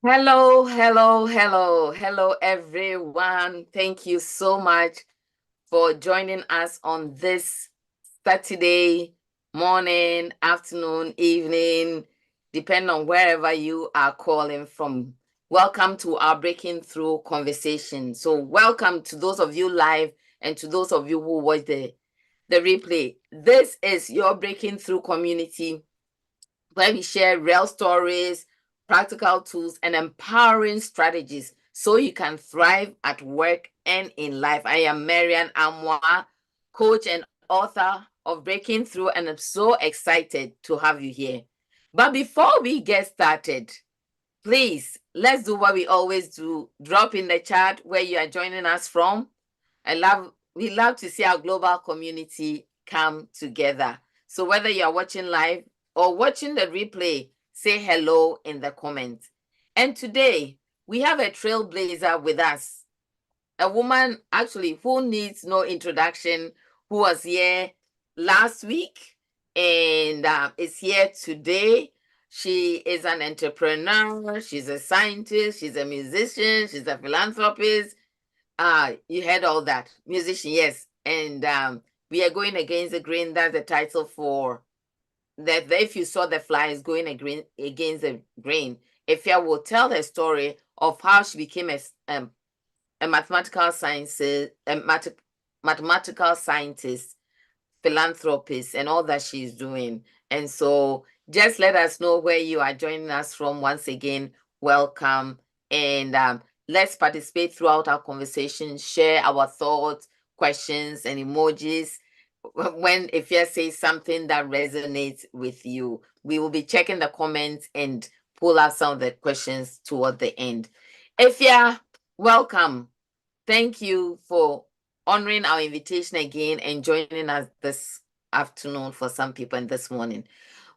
Hello, hello, hello, hello, everyone. Thank you so much for joining us on this Saturday morning, afternoon, evening, depending on wherever you are calling from. Welcome to our Breaking Through conversation. So, welcome to those of you live and to those of you who watch the replay. This is your Breaking Through community where we share real stories, practical tools, and empowering strategies so you can thrive at work and in life. I am Marian Amoa, coach and author of Breaking Through, and I'm so excited to have you here. But before we get started, please, let's do what we always do. Drop in the chat where you are joining us from. We love to see our global community come together. So whether you are watching live or watching the replay, say hello in the comments. And today we have a trailblazer with us, a woman actually who needs no introduction, who was here last week and is here today. She is an entrepreneur, she's a scientist, she's a musician, she's a philanthropist. You heard all that. Musician, yes. And we are going against the grain. That's the title for that. If you saw the fly is going against the grain. Afia will tell her story of how she became a mathematical scientist, philanthropist, and all that she's doing. And so just let us know where you are joining us from. Once again, welcome. And let's participate throughout our conversation, share our thoughts, questions, and emojis. When Ifya says something that resonates with you, we will be checking the comments and pull out some of the questions toward the end. Ifya, welcome. Thank you for honoring our invitation again and joining us this afternoon for some people and this morning.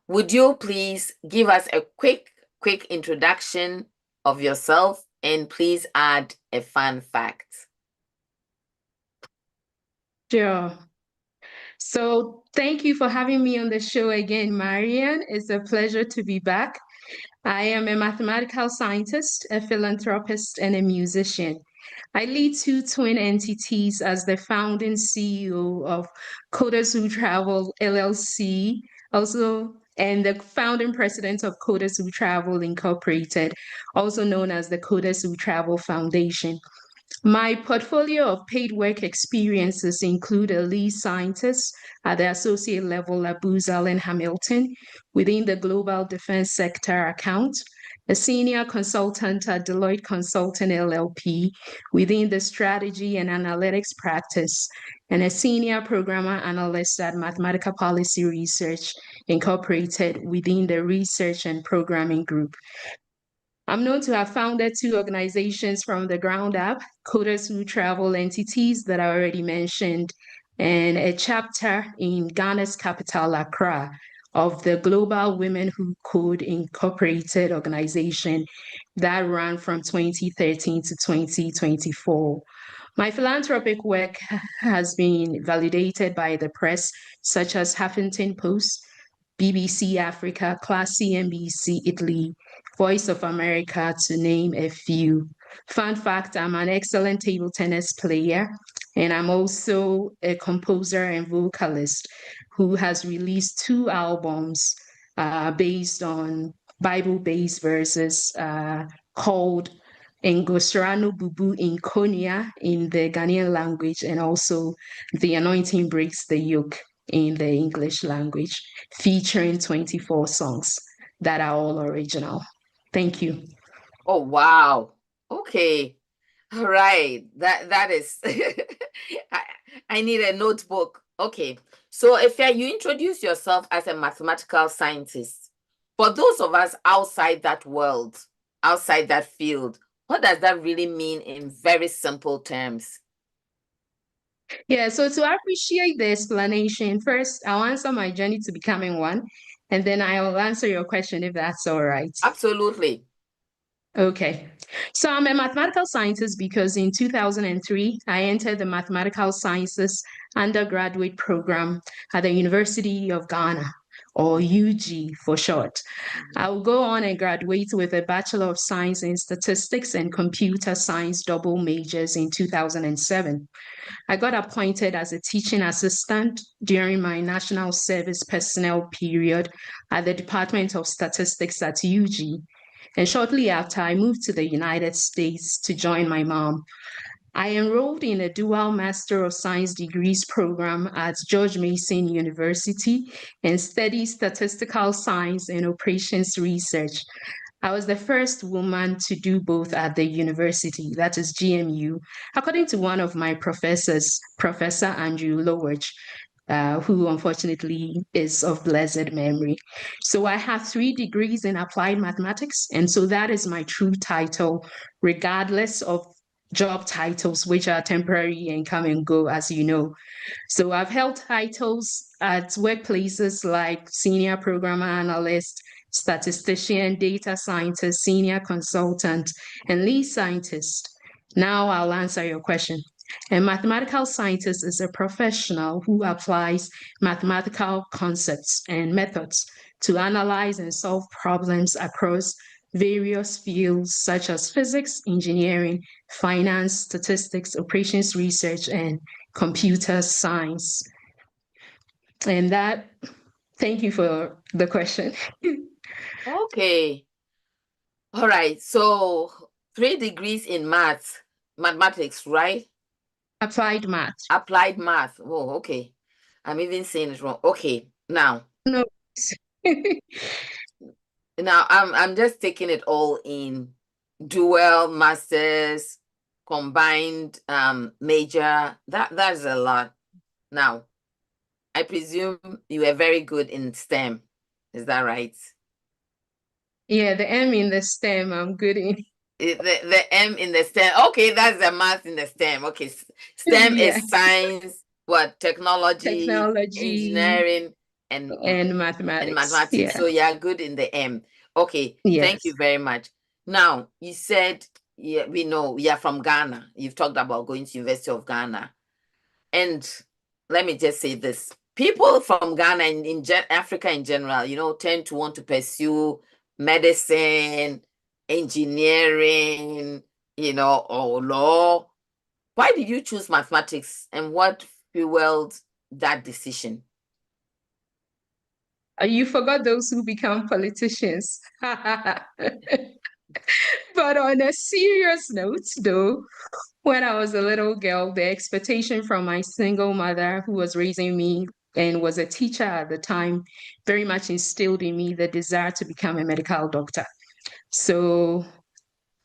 Would you please give us a quick introduction of yourself and please add a fun fact? Sure. So thank you for having me on the show again, Marian. It's a pleasure to be back. I am a mathematical scientist, a philanthropist, and a musician. I lead two twin entities as the founding CEO of Coders Who Travel LLC, also and the founding president of Coders Who Travel Incorporated, also known as the Coders Who Travel Foundation. My portfolio of paid work experiences include a lead scientist at the associate level at Booz Allen Hamilton within the global defense sector account, a senior consultant at Deloitte Consulting LLP within the strategy and analytics practice, and a senior programmer analyst at Mathematical Policy Research Incorporated within the research and programming group. I'm known to have founded two organizations from the ground up, Coders Who Travel entities that I already mentioned, and a chapter in Ghana's capital, Accra, of the Global Women Who Code Incorporated organization that ran from 2013 to 2024. My philanthropic work has been validated by the press, such as Huffington Post, BBC Africa, Class CNBC Italy, Voice of America, to name a few. Fun fact, I'm an excellent table tennis player, and I'm also a composer and vocalist who has released two albums based on Bible-based verses called Ngosrano Bubu in Konya in the Ghanaian language, and also The Anointing Breaks the Yoke in the English language, featuring 24 songs that are all original. Thank you. Oh, wow. Okay. All right. That is I need a notebook. Okay. So if you introduce yourself as a mathematical scientist, for those of us outside that world, outside that field, what does that really mean in very simple terms? Yeah, so to appreciate the explanation, first I'll answer my journey to becoming one, and then I'll answer your question if that's all right. Absolutely. Okay. So I'm a mathematical scientist because in 2003, I entered the mathematical sciences undergraduate program at the University of Ghana, or UG for short. I will go on and graduate with a Bachelor of Science in Statistics and Computer Science double majors in 2007. I got appointed as a teaching assistant during my national service personnel period at the Department of Statistics at UG. And shortly after, I moved to the United States to join my mom. I enrolled in a dual Master of Science degrees program at George Mason University and studied statistical science and operations research. I was the first woman to do both at the university, that is GMU, according to one of my professors, Professor Andrew Lowich, who unfortunately is of blessed memory. So I have 3 degrees in applied mathematics, and so that is my true title, regardless of job titles, which are temporary and come and go, as you know. So I've held titles at workplaces like senior programmer analyst, statistician, data scientist, senior consultant, and lead scientist. Now I'll answer your question. A mathematical scientist is a professional who applies mathematical concepts and methods to analyze and solve problems across various fields such as physics, engineering, finance, statistics, operations research, and computer science. And that, thank you for the question. Okay. All right. So 3 degrees in mathematics, right? Applied math. Applied math. Oh, okay. I'm even saying it wrong. Okay. Now, No. I'm just taking it all in. Dual masters, combined major. That's a lot. Now, I presume you were very good in STEM. Is that right? Yeah, the M in the STEM, I'm good in. The M in the STEM. Okay, that's the math in the STEM. Okay, STEM Yeah, is science, what, technology, technology engineering, and and and mathematics. mathematics. Yeah. So you're good in the M. Okay, thank Yes. you very much. Now, you said, yeah, we know you're from Ghana. You've talked about going to University of Ghana. And let me just say this. People from Ghana and in Africa in general, tend to want to pursue medicine, engineering, or law. Why did you choose mathematics, and what fueled that decision? You forgot those who become politicians. But on a serious note, though, when I was a little girl, the expectation from my single mother who was raising me and was a teacher at the time very much instilled in me the desire to become a medical doctor. So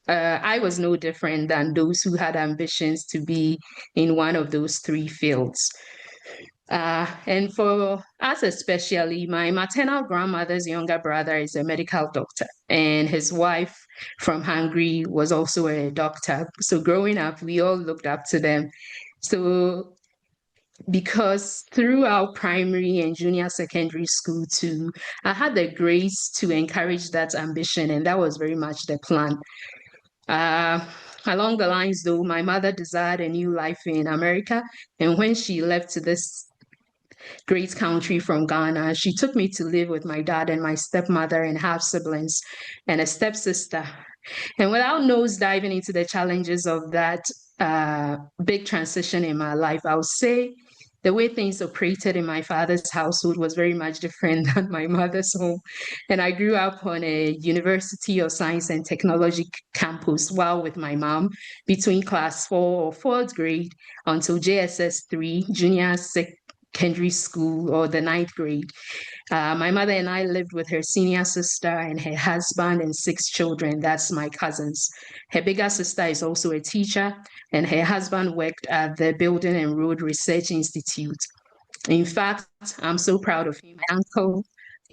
I was no different than those who had ambitions to be in one of those 3 fields. And for us, especially, my maternal grandmother's younger brother is a medical doctor, and his wife from Hungary was also a doctor. So growing up, we all looked up to them. So because throughout primary and junior secondary school too, I had the grace to encourage that ambition, and that was very much the plan. Uh, Along the lines, though, my mother desired a new life in America, and when she left this great country from Ghana, she took me to live with my dad and my stepmother and half siblings and a stepsister. And without nose diving into the challenges of that big transition in my life, I would say the way things operated in my father's household was very much different than my mother's home. And I grew up on a University of Science and Technology campus while with my mom between class 4 or 4th grade until JSS 3, junior secondary school, or the 9th grade. My mother and I lived with her senior sister and her husband and 6 children. That's my cousins. Her bigger sister is also a teacher, and her husband worked at the Building and Road Research Institute. In fact, I'm so proud of him, my uncle,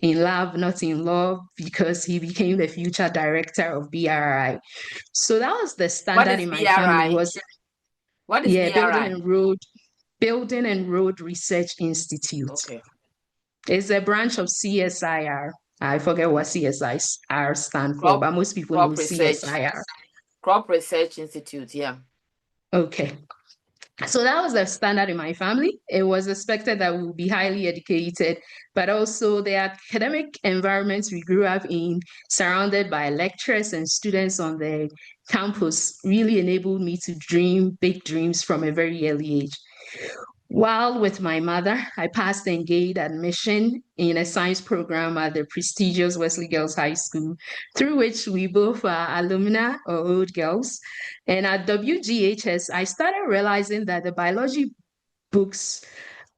in love, not in love, because he became the future director of BRI. So that was the What standard is in my family BRI? was, What is yeah, BRI? Building and Road Research Institute. Okay. It's a branch of CSIR. I forget what CSIR stand for, Crop but most people know crop research. CSIR. Crop Research Institute, yeah. Okay. So that was the standard in my family. It was expected that we would be highly educated, but also the academic environments we grew up in, surrounded by lecturers and students on the campus, really enabled me to dream big dreams from a very early age. While with my mother, I passed the engaged admission in a science program at the prestigious Wesley Girls High School, through which we both are alumni or old girls. And at WGHS, I started realizing that the biology books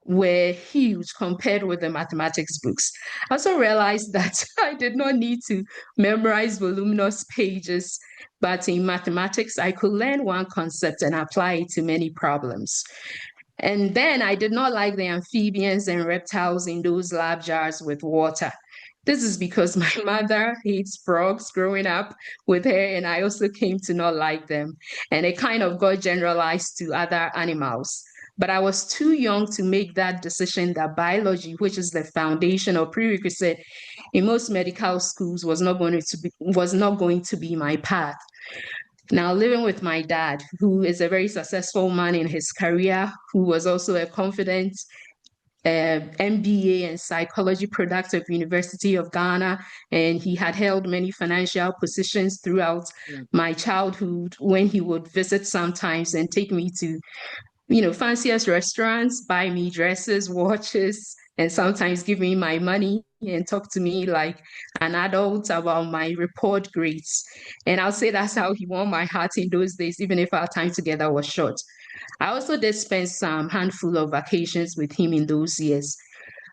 were huge compared with the mathematics books. I also realized that I did not need to memorize voluminous pages, but in mathematics, I could learn one concept and apply it to many problems. And then I did not like the amphibians and reptiles in those lab jars with water. This is because my mother hates frogs growing up with her, and I also came to not like them. And it kind of got generalized to other animals. But I was too young to make that decision that biology, which is the foundation or prerequisite in most medical schools, was not going to be my path. Now, living with my dad, who is a very successful man in his career, who was also a confident MBA in psychology product of University of Ghana, and he had held many financial positions throughout Mm. my childhood when he would visit sometimes and take me to fanciest restaurants, buy me dresses, watches, and sometimes give me my money and talk to me like an adult about my report grades. And I'll say that's how he won my heart in those days, even if our time together was short. I also did spend some handful of vacations with him in those years.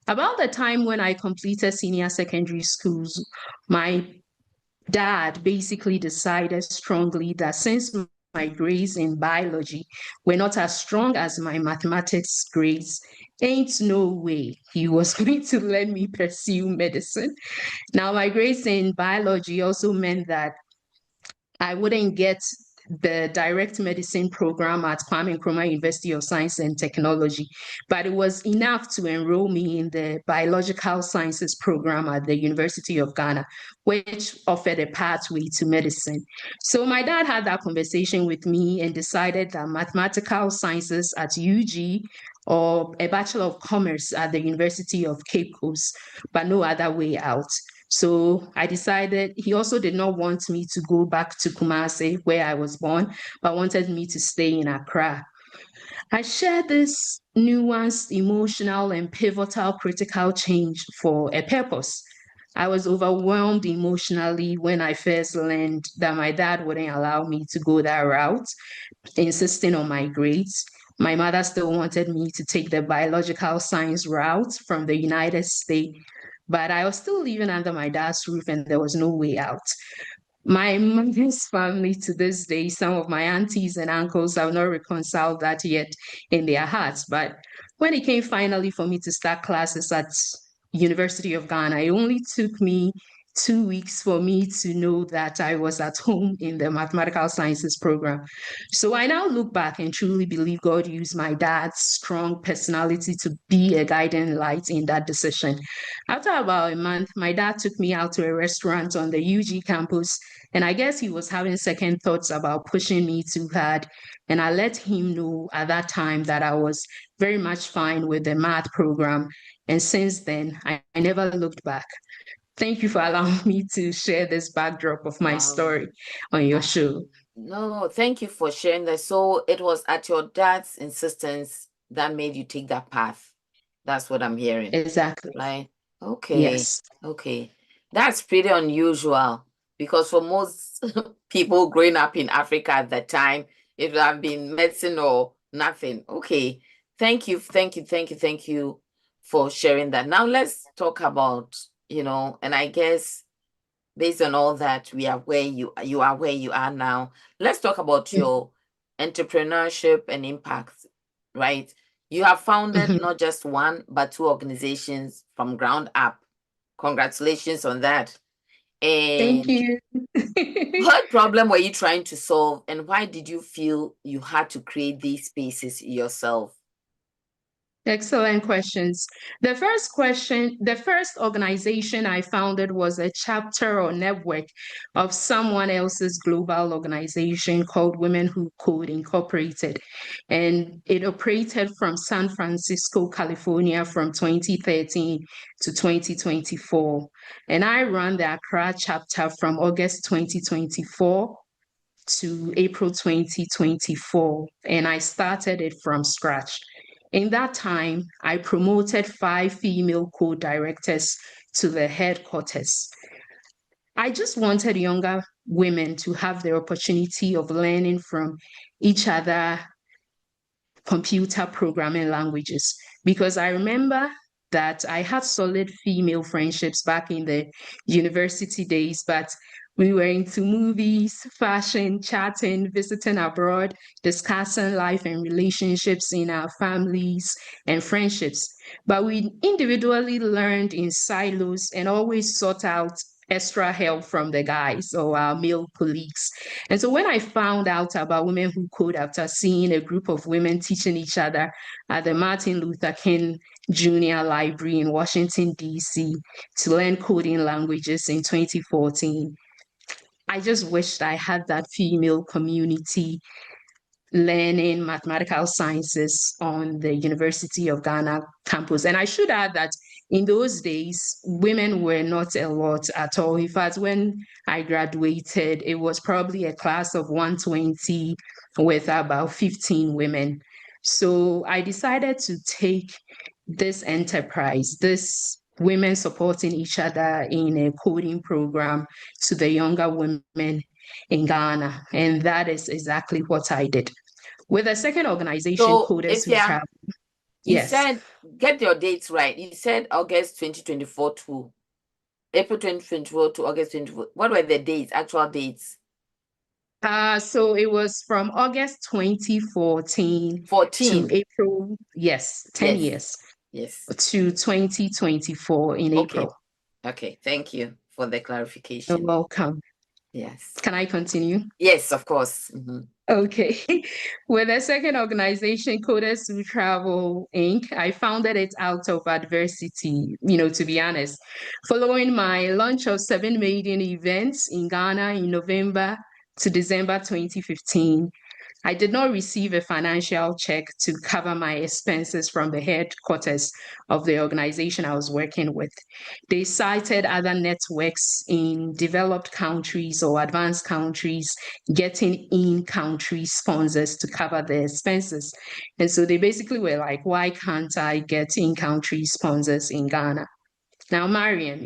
About the time when I completed senior secondary schools, my dad basically decided strongly that since my grades in biology were not as strong as my mathematics grades, ain't no way he was going to let me pursue medicine. Now, my grades in biology also meant that I wouldn't get the direct medicine program at Kwame Nkrumah University of Science and Technology, but it was enough to enroll me in the biological sciences program at the University of Ghana, which offered a pathway to medicine. So my dad had that conversation with me and decided that mathematical sciences at UG or a Bachelor of Commerce at the University of Cape Coast, but no other way out. So I decided he also did not want me to go back to Kumasi, where I was born, but wanted me to stay in Accra. I shared this nuanced, emotional, and pivotal critical change for a purpose. I was overwhelmed emotionally when I first learned that my dad wouldn't allow me to go that route, insisting on my grades. My mother still wanted me to take the biological science route from the United States, but I was still living under my dad's roof and there was no way out. My mother's family to this day, some of my aunties and uncles have not reconciled that yet in their hearts. But when it came finally for me to start classes at University of Ghana, it only took me 2 weeks for me to know that I was at home in the mathematical sciences program. So I now look back and truly believe God used my dad's strong personality to be a guiding light in that decision. After about a month, my dad took me out to a restaurant on the UG campus, and I guess he was having second thoughts about pushing me too hard. And I let him know at that time that I was very much fine with the math program. And since then, I never looked back. Thank you for allowing me to share this backdrop of my Wow. story on your Ah, show. no, thank you for sharing that. So it was at your dad's insistence that made you take that path. That's what I'm hearing, Exactly. right? Okay, Yes. okay. That's pretty unusual because for most people growing up in Africa at that time, it would have been medicine or nothing. Okay. Thank you, thank you, thank you, thank you for sharing that. Now let's talk about, and I guess based on all that, we are where you are where you are now. Let's talk about your entrepreneurship and impact, right? You have founded Mhm. not just one, but two organizations from ground up. Congratulations on that. Thank And you. what problem were you trying to solve, and why did you feel you had to create these spaces yourself? Excellent questions. The first organization I founded was a chapter or network of someone else's global organization called Women Who Code Incorporated. And it operated from San Francisco, California from 2013 to 2024. And I ran the Accra chapter from August 2024 to April 2024, and I started it from scratch. In that time, I promoted 5 female co-directors to the headquarters. I just wanted younger women to have the opportunity of learning from each other computer programming languages, because I remember that I had solid female friendships back in the university days, but we were into movies, fashion, chatting, visiting abroad, discussing life and relationships in our families and friendships. But we individually learned in silos and always sought out extra help from the guys or our male colleagues. And so when I found out about Women Who Code after seeing a group of women teaching each other at the Martin Luther King Junior Library in Washington, D.C., to learn coding languages in 2014, I just wished I had that female community learning mathematical sciences on the University of Ghana campus. And I should add that in those days, women were not a lot at all. In fact, when I graduated, it was probably a class of 120 with about 15 women. So I decided to take this enterprise, this women supporting each other in a coding program, to the younger women in Ghana. And that is exactly what I did. With a second organization, So, Coders if Who yeah, Travel. you Yes. said, get your dates right. You said August 2024 to April 2024 to August 24. What were the dates, actual dates? So it was from August 2014 to 14. April, yes, 10 Yes. years, Yes. to 2024 in Okay. April. Okay. Thank you for the You're clarification. welcome. Yes. Can I continue? Yes, of course. Mhm. Okay. With the second organization, Coders Who Travel Inc., I founded it out of adversity, to be honest. Following my launch of 7 maiden events in Ghana in November to December 2015, I did not receive a financial check to cover my expenses from the headquarters of the organization I was working with. They cited other networks in developed countries or advanced countries getting in-country sponsors to cover the expenses. And so they basically were like, why can't I get in-country sponsors in Ghana? Now, Marian,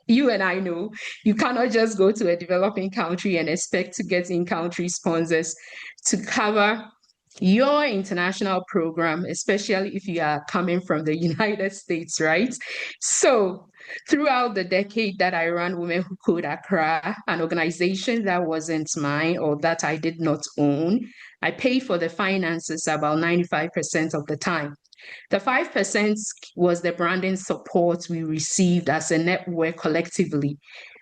you and I know you cannot just go to a developing country and expect to get in-country sponsors to cover your international program, especially if you are coming from the United States, right? So, throughout the decade that I ran Women Who Code Accra, an organization that wasn't mine or that I did not own, I paid for the finances about 95% of the time. The 5% was the branding support we received as a network collectively.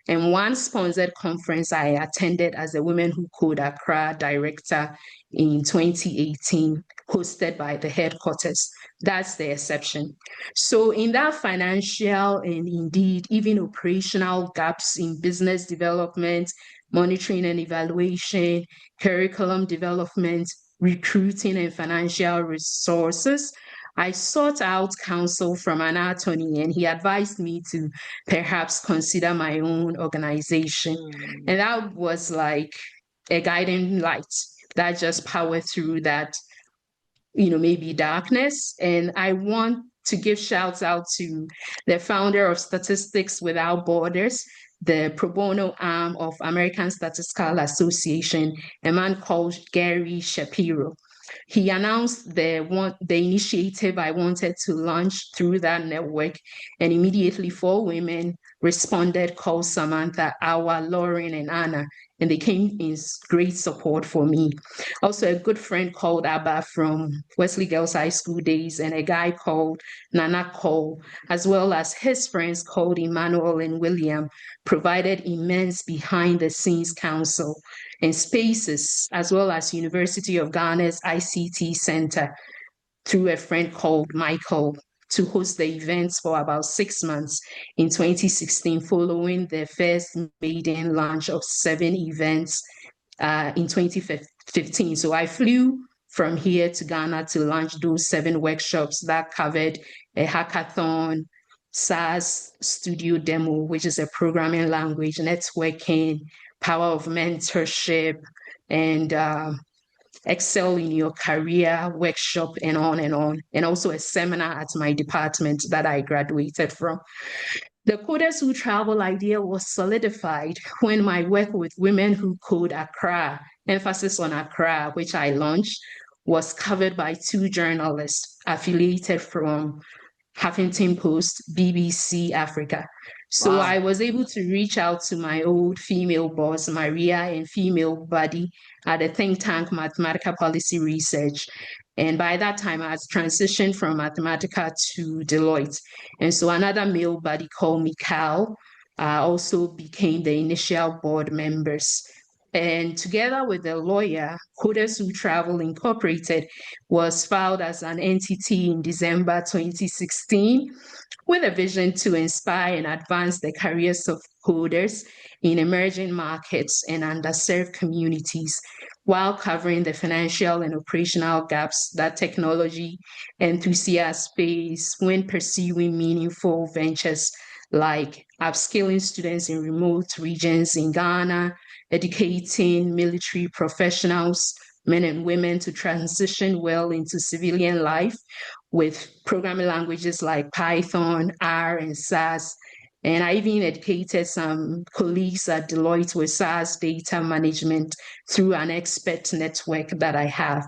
And one sponsored conference I attended as a Women Who Code Accra director in 2018, hosted by the headquarters. That's the exception. So, in that financial and indeed even operational gaps in business development, monitoring and evaluation, curriculum development, recruiting, and financial resources, I sought out counsel from an attorney, and he advised me to perhaps consider my own organization. Mm. And that was like a guiding light that just powered through that, maybe darkness. And I want to give shouts out to the founder of Statistics Without Borders, the pro bono arm of American Statistical Association, a man called Gary Shapiro. He announced the initiative I wanted to launch through that network, and immediately 4 women responded, called Samantha, Awa, Lauren, and Anna, and they came in great support for me. Also, a good friend called Abba from Wesley Girls High School days, and a guy called Nana Cole, as well as his friends called Emmanuel and William, provided immense behind the scenes counsel and spaces, as well as University of Ghana's ICT Center through a friend called Michael to host the events for about 6 months in 2016, following the first maiden launch of 7 events in 2015. So I flew from here to Ghana to launch those 7 workshops that covered a hackathon, SaaS studio demo, which is a programming language, networking, power of mentorship, and excel in your career workshop, and on and on. And also a seminar at my department that I graduated from. The Coders Who Travel idea was solidified when my work with Women Who Code Accra, emphasis on Accra, which I launched, was covered by 2 journalists affiliated from Huffington Post, BBC Africa. So Wow. I was able to reach out to my old female boss, Maria, and female buddy at the think tank Mathematical Policy Research. And by that time, I had transitioned from Mathematica to Deloitte. And so another male buddy called Mikhail also became the initial board members. And together with the lawyer, Coders Who Travel Incorporated was filed as an entity in December 2016 with a vision to inspire and advance the careers of coders in emerging markets and underserved communities, while covering the financial and operational gaps that technology enthusiasts face when pursuing meaningful ventures like upskilling students in remote regions in Ghana, educating military professionals, men and women to transition well into civilian life with programming languages like Python, R, and SAS. And I even educated some colleagues at Deloitte with SAS data management through an expert network that I have.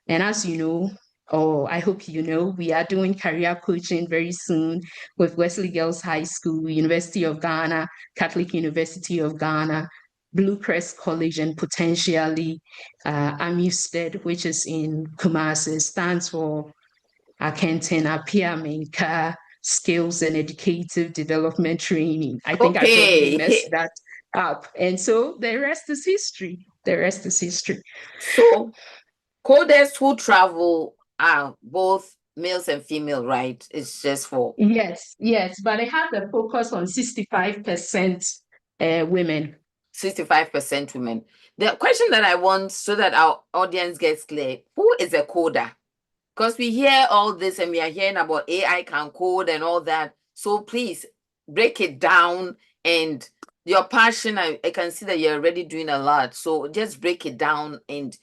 And as you know, or I hope you know, we are doing career coaching very soon with Wesley Girls High School, University of Ghana, Catholic University of Ghana, Blue Crest College, and potentially AMUSTED, which is in Kumasi, stands for Akenton Apia Menka Skills and Educative Development Training. I think I probably messed Okay. that up. And so the rest is history. The rest is history. So coders who travel are both males and female, right? It's just for Yes, yes, but I have the focus on 65% women. 65% women. The question that I want so that our audience gets clear, who is a coder? Because we hear all this and we are hearing about AI can code and all that. So please break it down, and your passion, I can see that you're already doing a lot. So just break it down and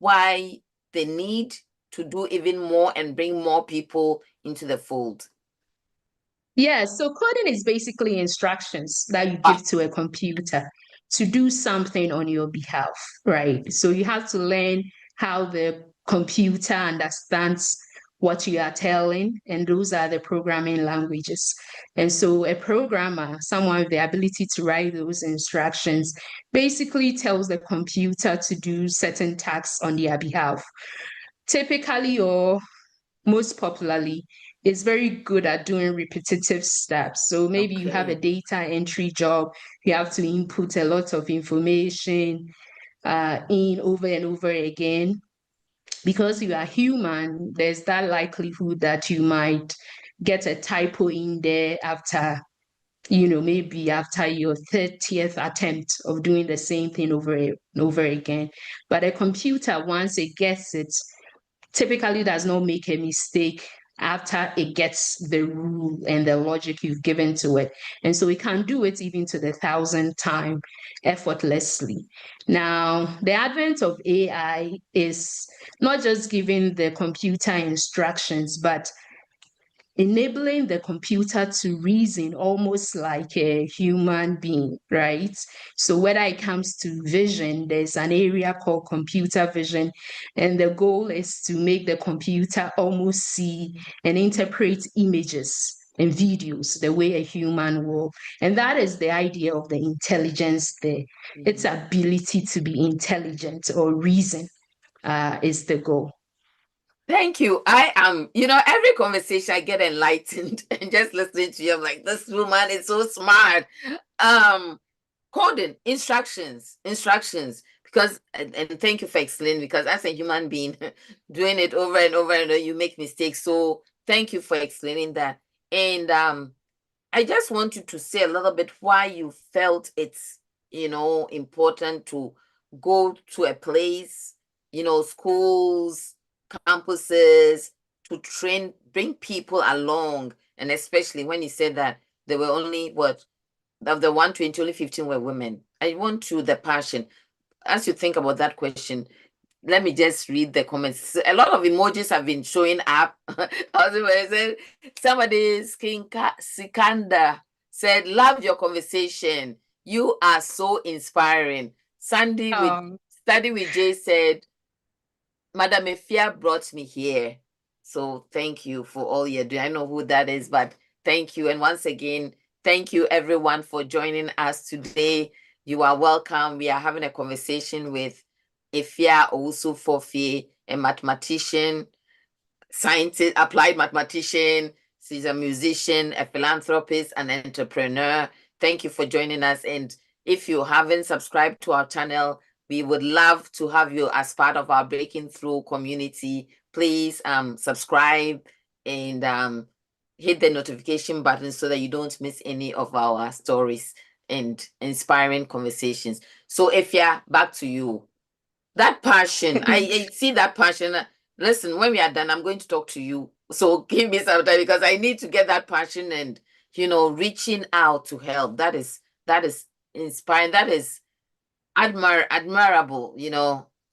why the need to do even more and bring more people into the fold. Yeah, so coding is basically instructions that you give to a computer to do something on your behalf, right? So you have to learn how the computer understands what you are telling, and those are the programming languages. And so a programmer, someone with the ability to write those instructions, basically tells the computer to do certain tasks on their behalf. Typically, or most popularly, is very good at doing repetitive steps. So maybe you have a Okay. data entry job, you have to input a lot of information in over and over again. Because you are human, there's that likelihood that you might get a typo in there after, maybe after your 30th attempt of doing the same thing over and over again. But a computer, once it gets it, typically does not make a mistake after it gets the rule and the logic you've given to it. And so it can do it even to the 1,000th time effortlessly. Now, the advent of AI is not just giving the computer instructions, but enabling the computer to reason almost like a human being, right? So whether it comes to vision, there's an area called computer vision, and the goal is to make the computer almost see and interpret images and videos the way a human will. And that is the idea of the intelligence there. Its ability to be intelligent or reason is the goal. Thank you. I am, every conversation I get enlightened and just listening to you, I'm like, this woman is so smart. Coding, instructions, because and thank you for explaining, because as a human being doing it over and over and over, you make mistakes. So thank you for explaining that. And I just want you to say a little bit why you felt it's, important to go to a place, schools, campuses, to train, bring people along. And especially when you said that there were only, what, of the 120, only 15 were women. I want to the passion. As you think about that question, let me just read the comments. A lot of emojis have been showing up. Somebody, Sikanda, said, "Loved your conversation. You are so inspiring." Study with Jay said, "Madam Afia brought me here." So thank you for all you're doing. I know who that is, but thank you. And once again, thank you everyone for joining us today. You are welcome. We are having a conversation with Afia Owusu-Forfie, a mathematician, scientist, applied mathematician. She's a musician, a philanthropist, an entrepreneur. Thank you for joining us. And if you haven't subscribed to our channel, we would love to have you as part of our Breaking Through community. Please subscribe and hit the notification button so that you don't miss any of our stories and inspiring conversations. So Afia, back to you. That passion, I see that passion. Listen, when we are done, I'm going to talk to you. So give me some time because I need to get that passion and reaching out to help. That is inspiring. That is admirable.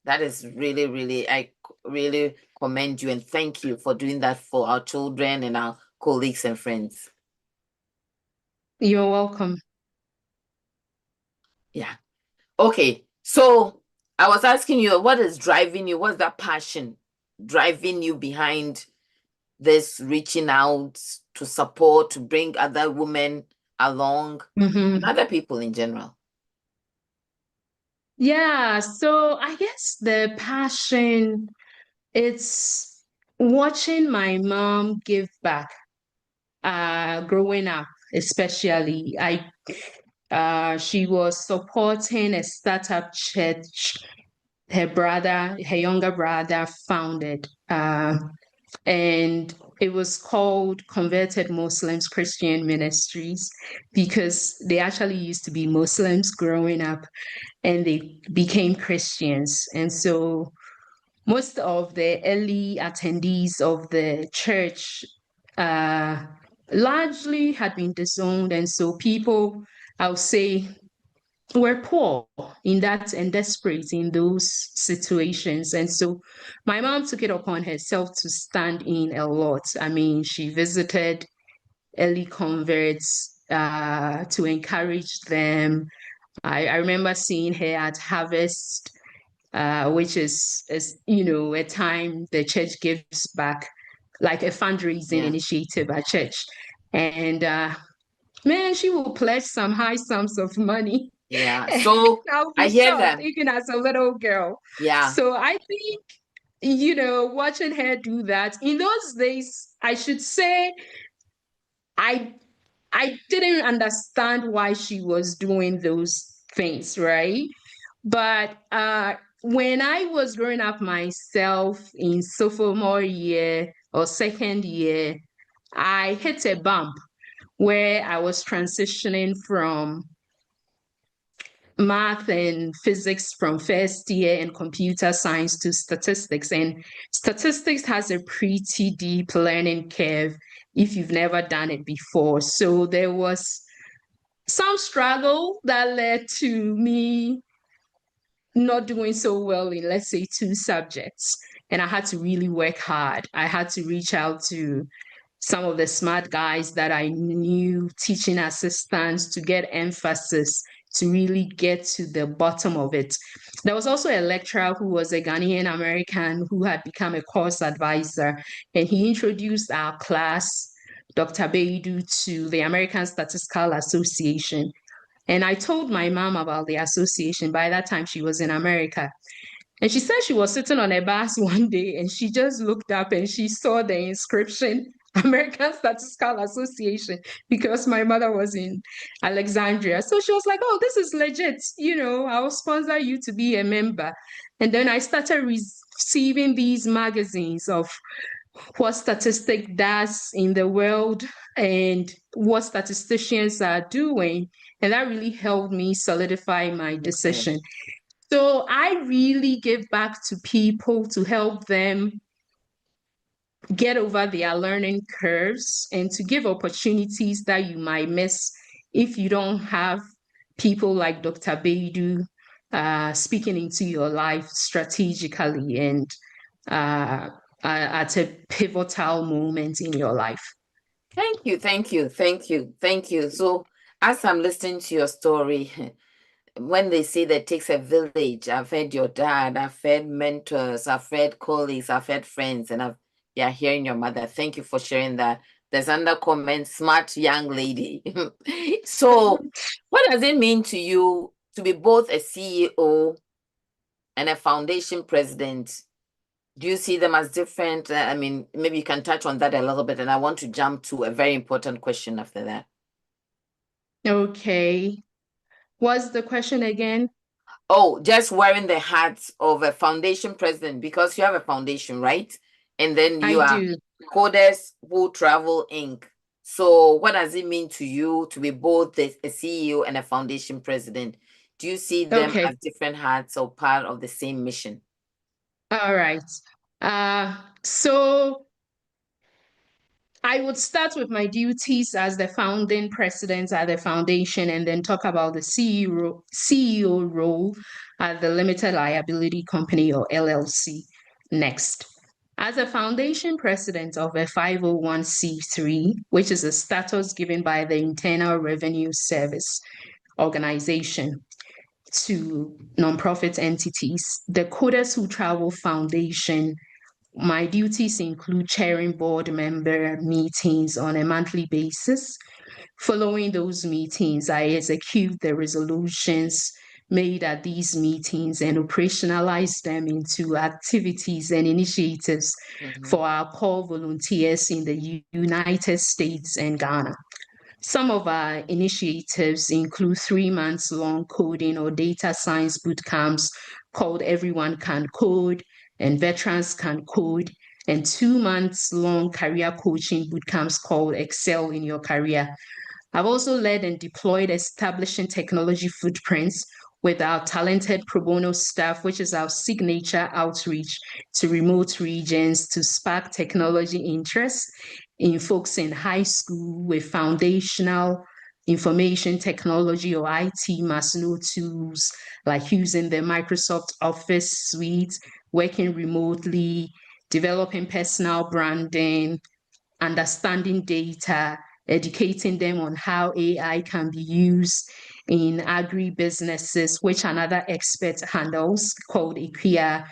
That is really, really, I really commend you and thank you for doing that for our children and our colleagues and friends. You're welcome. Yeah. Okay. So I was asking you, what is driving you? What's that passion driving you behind this reaching out to support, to bring other women along and other people in general? Yeah, so I guess the passion, it's watching my mom give back, growing up, especially. She was supporting a startup church her younger brother founded. And it was called Converted Muslims Christian Ministries because they actually used to be Muslims growing up and they became Christians. And so most of the early attendees of the church uh, largely had been disowned. And so people, I would say, were poor in that and desperate in those situations. And so my mom took it upon herself to stand in a lot. I mean, she visited early converts to encourage them. I remember seeing her at Harvest, which is a time the church gives back, like a fundraising initiative at church. And man, she will pledge some high sums of money. Yeah. So I'll I be hear shocked, that. even as a little girl. Yeah. So I think, watching her do that in those days, I should say, I I didn't understand why she was doing those things, right? But when I was growing up myself in sophomore year or second year, I hit a bump where I was transitioning from math and physics from first year and computer science to statistics. And statistics has a pretty deep learning curve if you've never done it before. So there was some struggle that led to me not doing so well in, let's say, two subjects. And I had to really work hard. I had to reach out to some of the smart guys that I knew, teaching assistants, to get emphasis, to really get to the bottom of it. There was also a lecturer who was a Ghanaian American who had become a course advisor, and he introduced our class, Dr. Beidu, to the American Statistical Association. And I told my mom about the association. By that time, she was in America. And she said she was sitting on a bus one day and she just looked up and she saw the inscription American Statistical Association because my mother was in Alexandria. So she was like, oh, this is legit. I'll sponsor you to be a member. And then I started receiving these magazines of what statistic does in the world and what statisticians are doing. And that really helped me solidify my Okay. decision. So I really give back to people to help them get over their learning curves and to give opportunities that you might miss if you don't have people like Dr. Beidu speaking into your life strategically and at a pivotal moment in your life. Thank you, thank you, thank you, thank you. So, as I'm listening to your story, when they say that it takes a village, I've heard your dad, I've heard mentors, I've heard colleagues, I've heard friends, and yeah, hearing your mother. Thank you for sharing that. There's another comment, smart young lady. So, what does it mean to you to be both a CEO and a foundation president? Do you see them as different? I mean, maybe you can touch on that a little bit, and I want to jump to a very important question after that. Okay. What's the question again? Oh, just wearing the hat of a foundation president because you have a foundation, right? And then I you are do. Coders Who Travel Inc. So, what does it mean to you to be both a CEO and a foundation president? Do you see them Okay. as different hats or part of the same mission? All right. So I would start with my duties as the founding president at the foundation and then talk about the CEO role at the limited liability company or LLC next. As a foundation president of a 501c3, which is a status given by the Internal Revenue Service organization to nonprofit entities, the Coders Who Travel Foundation, my duties include chairing board member meetings on a monthly basis. Following those meetings, I execute the resolutions made at these meetings and operationalize them into activities and initiatives Mhm. for our core volunteers in the United States and Ghana. Some of our initiatives include 3 months long coding or data science boot camps called Everyone Can Code and Veterans Can Code, and 2 months long career coaching boot camps called Excel in Your Career. I've also led and deployed establishing technology footprints with our talented pro bono staff, which is our signature outreach to remote regions to spark technology interest in folks in high school with foundational information technology or IT must know tools like using the Microsoft Office suite, working remotely, developing personal branding, understanding data, educating them on how AI can be used in agribusinesses, which another expert handles called IKEA,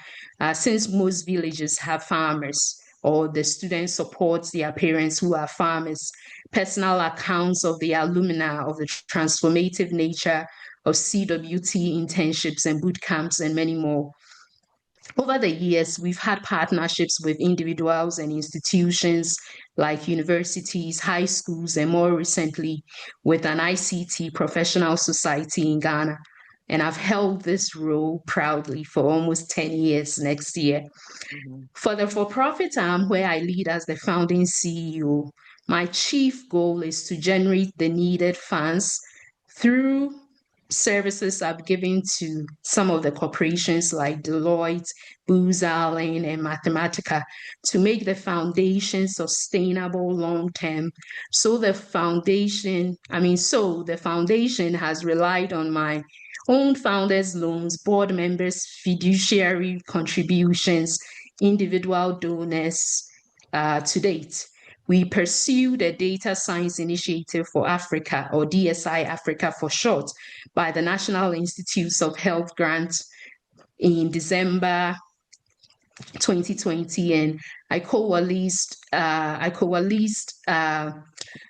since most villages have farmers or the students support their parents who are farmers, personal accounts of the alumni of the transformative nature of CWT internships and boot camps and many more. Over the years, we've had partnerships with individuals and institutions like universities, high schools, and more recently with an ICT professional society in Ghana. And I've held this role proudly for almost 10 years next year. Mhm. For the for profit arm, where I lead as the founding CEO, my chief goal is to generate the needed funds through services I've given to some of the corporations like Deloitte, Booz Allen, and Mathematica to make the foundation sustainable long term. So the foundation has relied on my own founders' loans, board members' fiduciary contributions, individual donors to date. We pursued a data science initiative for Africa, or DSI Africa for short, by the National Institutes of Health grant in December 2020, and I coalesced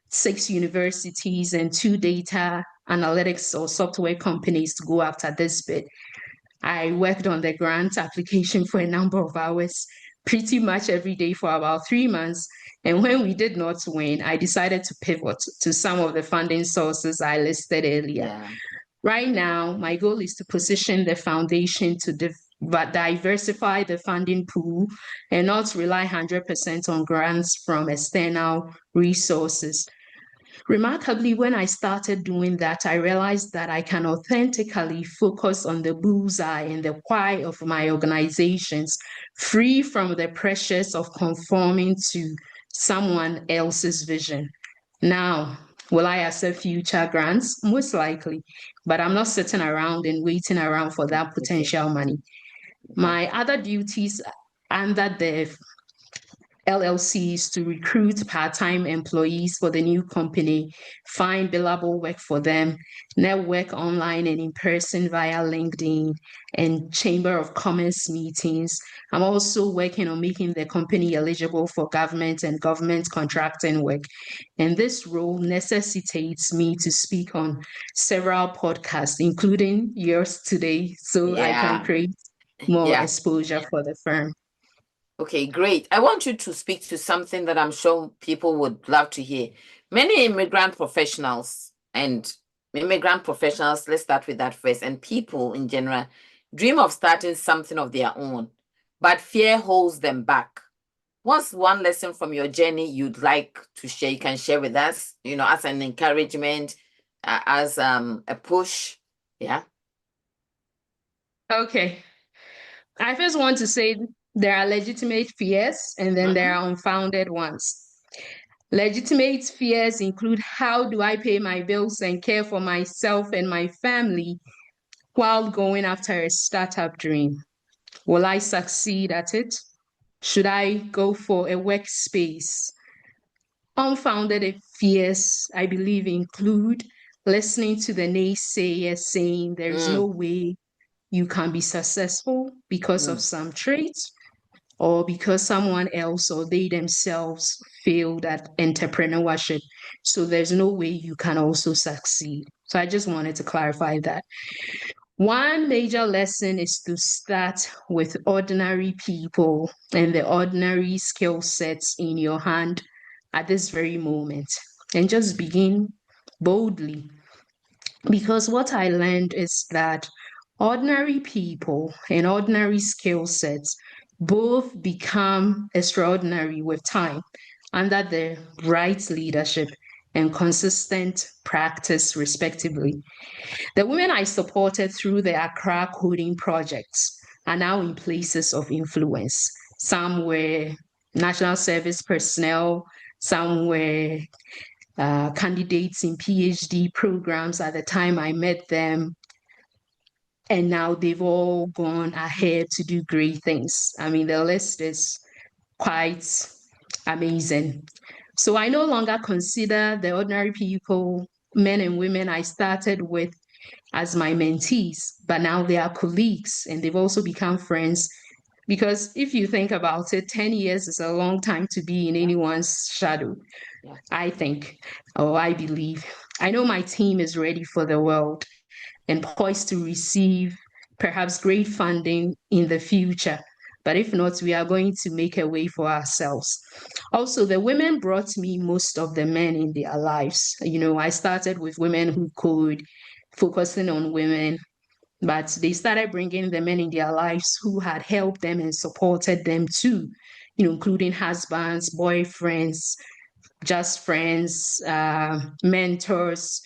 6 universities and 2 data analytics or software companies to go after this bid. I worked on the grant application for a number of hours, pretty much every day for about 3 months. And when we did not win, I decided to pivot to some of the funding sources I listed earlier. Yeah. Right now, my goal is to position the foundation to diversify the funding pool and not rely 100% on grants from external resources. Remarkably, when I started doing that, I realized that I can authentically focus on the bullseye and the why of my organizations, free from the pressures of conforming to someone else's vision. Now, will I accept future grants? Most likely, but I'm not sitting around and waiting around for that Okay. potential money. Yeah. My other duties under the LLCs to recruit part-time employees for the new company, find billable work for them, network online and in person via LinkedIn and Chamber of Commerce meetings. I'm also working on making the company eligible for government and government contracting work. And this role necessitates me to speak on several podcasts, including yours today, so I can Yeah. create more Yeah. exposure for the firm. Okay, great. I want you to speak to something that I'm sure people would love to hear. Many immigrant professionals, let's start with that first, and people in general dream of starting something of their own, but fear holds them back. What's one lesson from your journey you'd like to share? You can share with us, as an encouragement, as a push. Yeah. Okay. I first want to say there are legitimate fears and then there Mm-hmm. are unfounded ones. Legitimate fears include how do I pay my bills and care for myself and my family while going after a startup dream? Will I succeed at it? Should I go for a workspace? Unfounded fears, I believe, include listening to the naysayers saying there is no Mm, way you can be successful because of mm, some traits or because someone else or they themselves failed at entrepreneurship. So there's no way you can also succeed. So I just wanted to clarify that. One major lesson is to start with ordinary people and the ordinary skill sets in your hand at this very moment and just begin boldly. Because what I learned is that ordinary people and ordinary skill sets both become extraordinary with time under the right leadership and consistent practice, respectively. The women I supported through the Accra coding projects are now in places of influence. Some were national service personnel, some were candidates in PhD programs at the time I met them. And now they've all gone ahead to do great things. I mean, the list is quite amazing. So I no longer consider the ordinary people, men and women I started with, as my mentees, but now they are colleagues and they've also become friends. Because if you think about it, 10 years is a long time to be in yeah, anyone's shadow, yeah. I think, or I believe. I know my team is ready for the world and poised to receive perhaps great funding in the future. But if not, we are going to make a way for ourselves. Also, the women brought me most of the men in their lives. I started with women who could, focusing on women, but they started bringing the men in their lives who had helped them and supported them too, including husbands, boyfriends, just friends, mentors,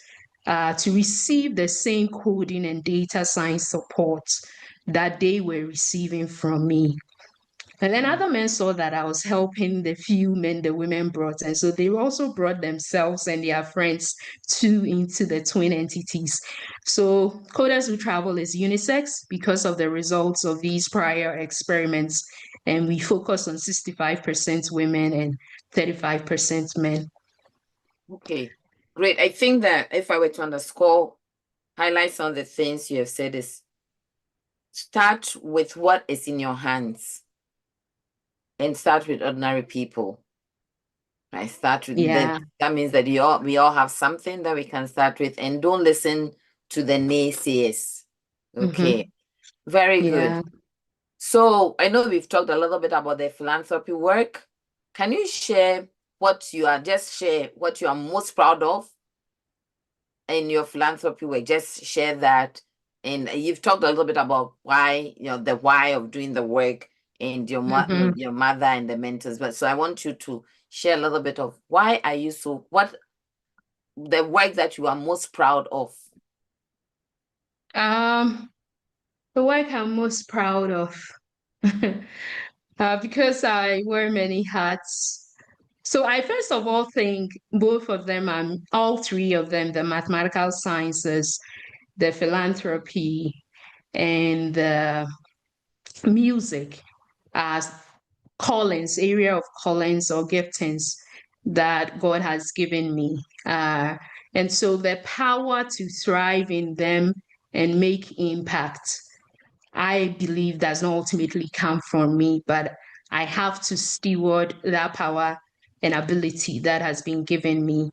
to receive the same coding and data science support that they were receiving from me. And then Mm. other men saw that I was helping the few men the women brought. And so they also brought themselves and their friends too into the twin entities. So Coders Who Travel is unisex because of the results of these prior experiments. And we focus on 65% women and 35% men. Okay, great. I think that if I were to highlight some of the things you have said is start with what is in your hands and start with ordinary people. I start with that. Yeah. That means that we all have something that we can start with, and don't listen to the naysayers. Okay, Mm-hmm. very good. Yeah. So I know we've talked a little bit about the philanthropy work. Can you share what you are most proud of in your philanthropy work? Just share that. And you've talked a little bit about why, the why of doing the work and Mhm. your mother and the mentors. But so I want you to share a little bit of why are you what the work that you are most proud of. Um, the work I'm most proud of, because I wear many hats. So I first of all think both of them, all three of them, the mathematical sciences, the philanthropy, and the music, as callings, area of callings or giftings that God has given me. And so the power to thrive in them and make impact, I believe, does not ultimately come from me, but I have to steward that power and ability that has been given me.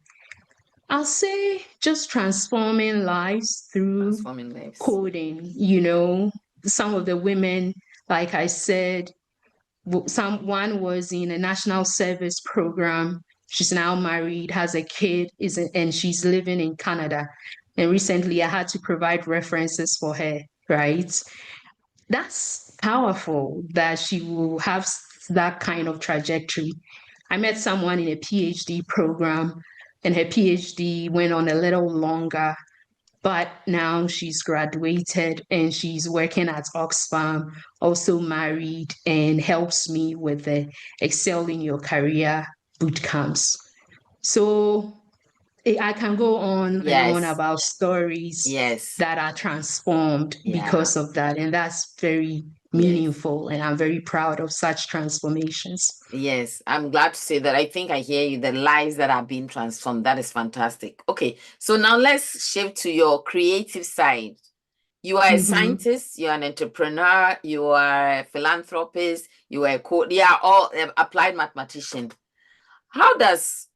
I'll say just transforming lives through Transforming lives. coding. Some of the women, like I said, someone was in a national service program. She's now married, has a kid, and she's living in Canada. And recently I had to provide references for her, right? That's powerful that she will have that kind of trajectory. I met someone in a PhD program, and her PhD went on a little longer, but now she's graduated and she's working at Oxfam, also married, and helps me with the Excel in Your Career boot camps. So I can go on and on Yes, about stories yes, that are transformed yeah, because of that. And that's very yes. meaningful. And I'm very proud of such transformations. Yes, I'm glad to say that. I think I hear you. The lives that are being transformed. That is fantastic. Okay, so now let's shift to your creative side. You are a Mhm. scientist, you are an entrepreneur, you are a philanthropist, you are a code. They are all applied mathematician. How does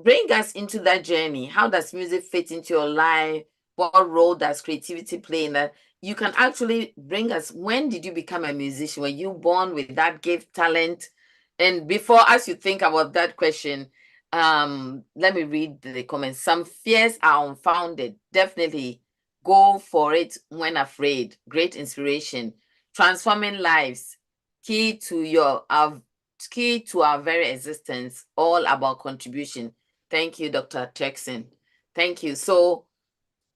bring us into that journey? How does music fit into your life? What role does creativity play in that? You can actually bring us. When did you become a musician? Were you born with that gift, talent? And before, as you think about that question, let me read the comments. Some fears are unfounded. Definitely go for it when afraid. Great inspiration. Transforming lives. Key to your key to our very existence, all about contribution. Thank you, Dr. Jackson. Thank you. So,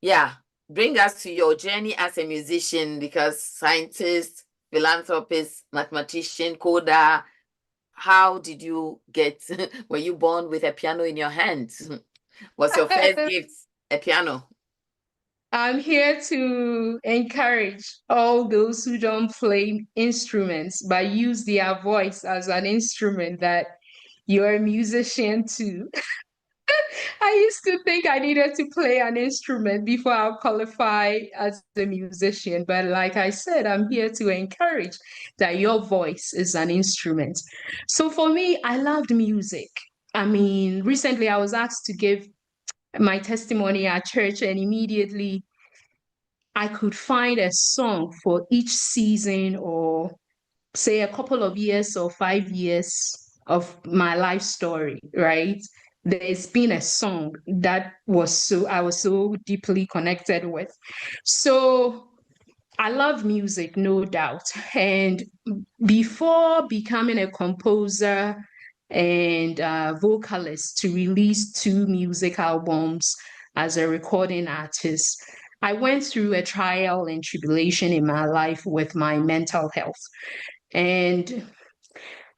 yeah, bring us to your journey as a musician because scientist, philanthropist, mathematician, coder. How did you get? Were you born with a piano in your hand? Was your first gift a piano? I'm here to encourage all those who don't play instruments but use their voice as an instrument that you're a musician too. I used to think I needed to play an instrument before I'll qualify as a musician. But like I said, I'm here to encourage that your voice is an instrument. So for me, I loved music. I mean, recently I was asked to give my testimony at church, and immediately I could find a song for each season, or say a couple of years or 5 years of my life story, right? There's been a song that I was so deeply connected with. So I love music, no doubt. And before becoming a composer and vocalist to release two music albums as a recording artist, I went through a trial and tribulation in my life with my mental health. And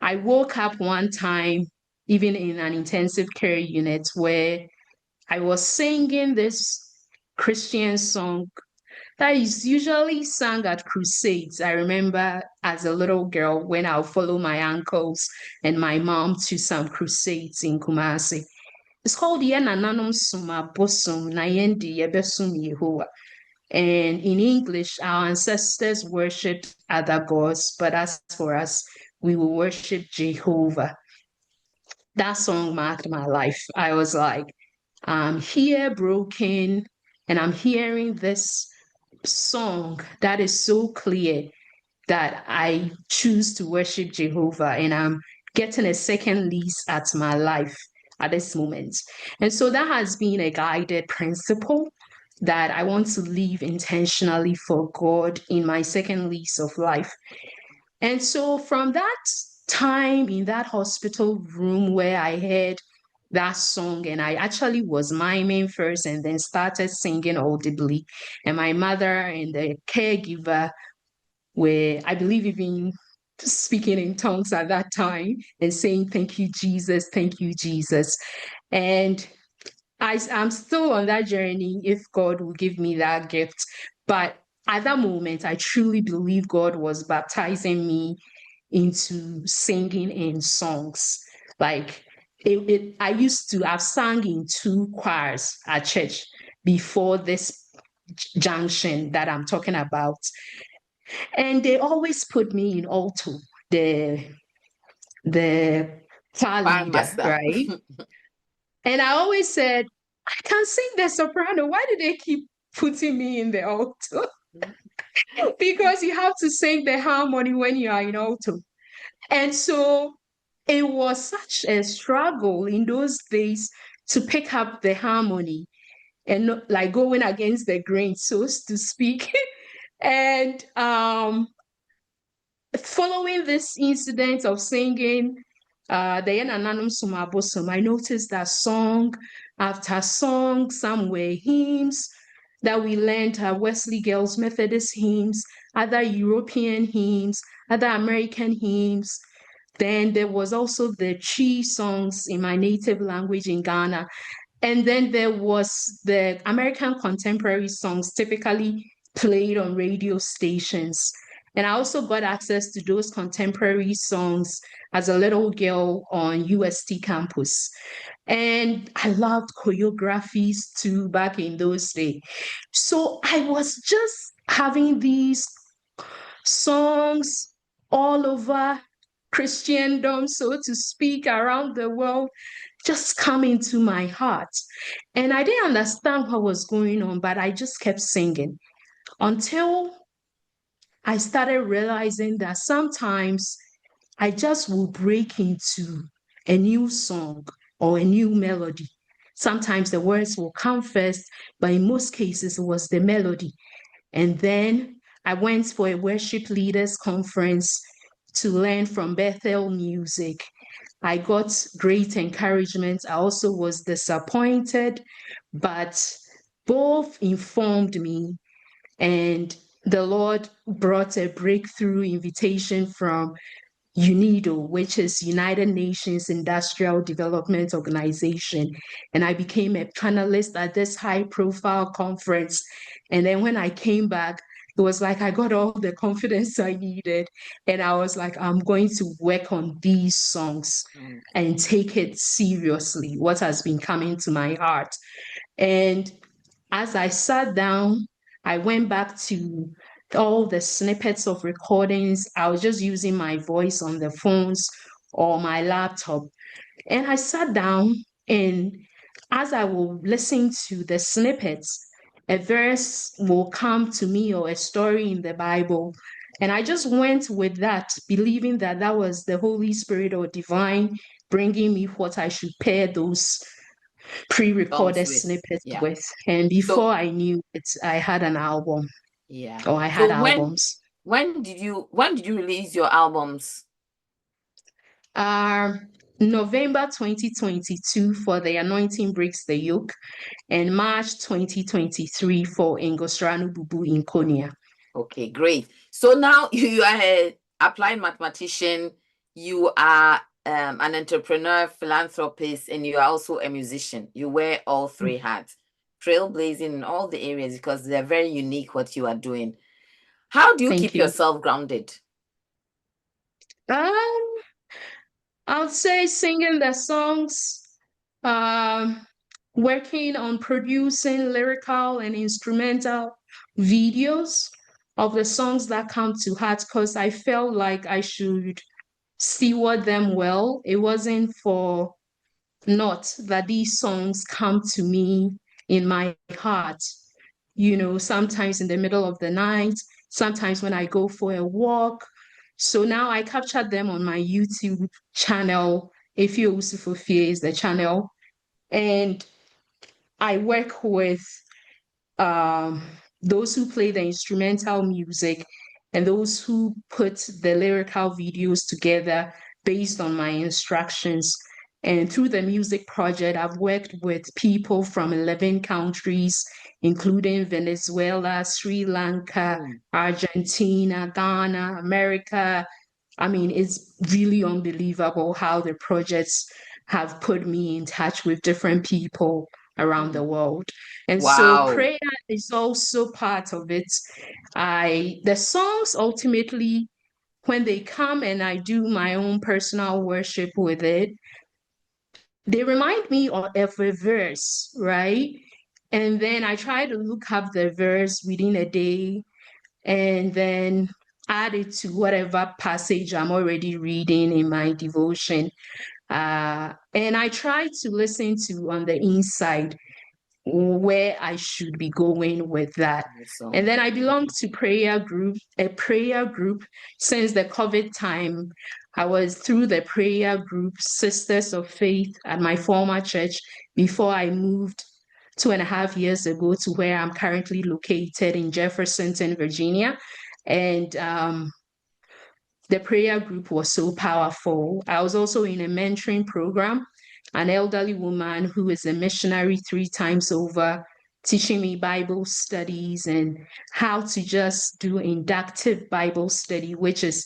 I woke up one time, even in an intensive care unit, where I was singing this Christian song that is usually sung at crusades. I remember as a little girl when I'll follow my uncles and my mom to some crusades in Kumasi. It's called Yen Nananom Suma Bosum Na Yendi Yebesum Yehovah. And in English, our ancestors worshipped other gods, but as for us, we will worship Jehovah. That song marked my life. I was like, I'm here broken, and I'm hearing this song that is so clear. that I choose to worship Jehovah, and I'm getting a second lease at my life at this moment. And so that has been a guided principle that I want to live intentionally for God in my second lease of life. And so from that time in that hospital room where I heard that song, and I actually was miming first and then started singing audibly. And my mother and the caregiver were, I believe, even speaking in tongues at that time and saying, "Thank you, Jesus, thank you, Jesus." And I'm still on that journey if God will give me that gift. But at that moment, I truly believe God was baptizing me into singing in songs. Like I used to have sung in two choirs at church before this junction that I'm talking about. And they always put me in alto, the choir Choir leader, master. right? And I always said, I can sing the soprano. Why do they keep putting me in the alto? Because you have to sing the harmony when you are in alto. And so it was such a struggle in those days to pick up the harmony and like going against the grain, so to speak. And following this incident of singing the Yenananum Sumabosom, I noticed that song after song, some were hymns that we learned, Wesley Girls Methodist hymns, other European hymns, other American hymns. Then there was also the Chi songs in my native language in Ghana. And then there was the American contemporary songs typically played on radio stations. And I also got access to those contemporary songs as a little girl on UST campus. And I loved choreographies too back in those days. So I was just having these songs all over Christendom, so to speak, around the world, just come into my heart. And I didn't understand what was going on, but I just kept singing until I started realizing that sometimes I just will break into a new song or a new melody. Sometimes the words will come first, but in most cases, it was the melody. And then I went for a worship leaders conference to learn from Bethel music. I got great encouragement. I also was disappointed, but both informed me, and the Lord brought a breakthrough invitation from UNIDO, which is United Nations Industrial Development Organization. And I became a panelist at this high profile conference. And then when I came back, it was like I got all the confidence I needed. And I was like, I'm going to work on these songs and take it seriously, what has been coming to my heart. And as I sat down, I went back to all the snippets of recordings. I was just using my voice on the phones or my laptop. And I sat down, and as I will listen to the snippets, a verse will come to me or a story in the Bible. And I just went with that, believing that that was the Holy Spirit or divine bringing me what I should pair those Songs pre-recorded with. snippets Yeah. with. And So before I knew it, I had an album, yeah. or I had So when albums. when did you release your albums? Um, November 2022 for The Anointing Breaks the Yoke, and March 2023 for Ingosranu Bubu in Konya. Okay, great. So now you are a applied mathematician, you are an entrepreneur, philanthropist, and you are also a musician. You wear all three hats, trailblazing in all the areas because they're very unique what you are doing. How do you Thank keep you. yourself grounded? Um, I would say singing the songs, um, working on producing lyrical and instrumental videos of the songs that come to heart, because I felt like I should steward them well. It wasn't for naught that these songs come to me in my heart, sometimes in the middle of the night, sometimes when I go for a walk. So now I captured them on my YouTube channel. Afia Owusu-Forfie is the channel. And I work with um, those who play the instrumental music and those who put the lyrical videos together based on my instructions. And through the music project, I've worked with people from 11 countries, including Venezuela, Sri Lanka, Argentina, Ghana, America. I mean, it's really unbelievable how the projects have put me in touch with different people around the world. And so Wow. prayer is also part of it. The songs ultimately, when they come and I do my own personal worship with it, they remind me of a verse, right? And then I try to look up the verse within a day and then add it to whatever passage I'm already reading in my devotion. And I try to listen to on the inside where I should be going with that. So, And then I belong to a prayer group since the COVID time. I was through the prayer group, Sisters of Faith, at my former church before I moved 2.5 years ago to where I'm currently located in Jeffersonton, Virginia. And the prayer group was so powerful. I was also in a mentoring program, an elderly woman who is a missionary 3 times over, teaching me Bible studies and how to just do inductive Bible study, which is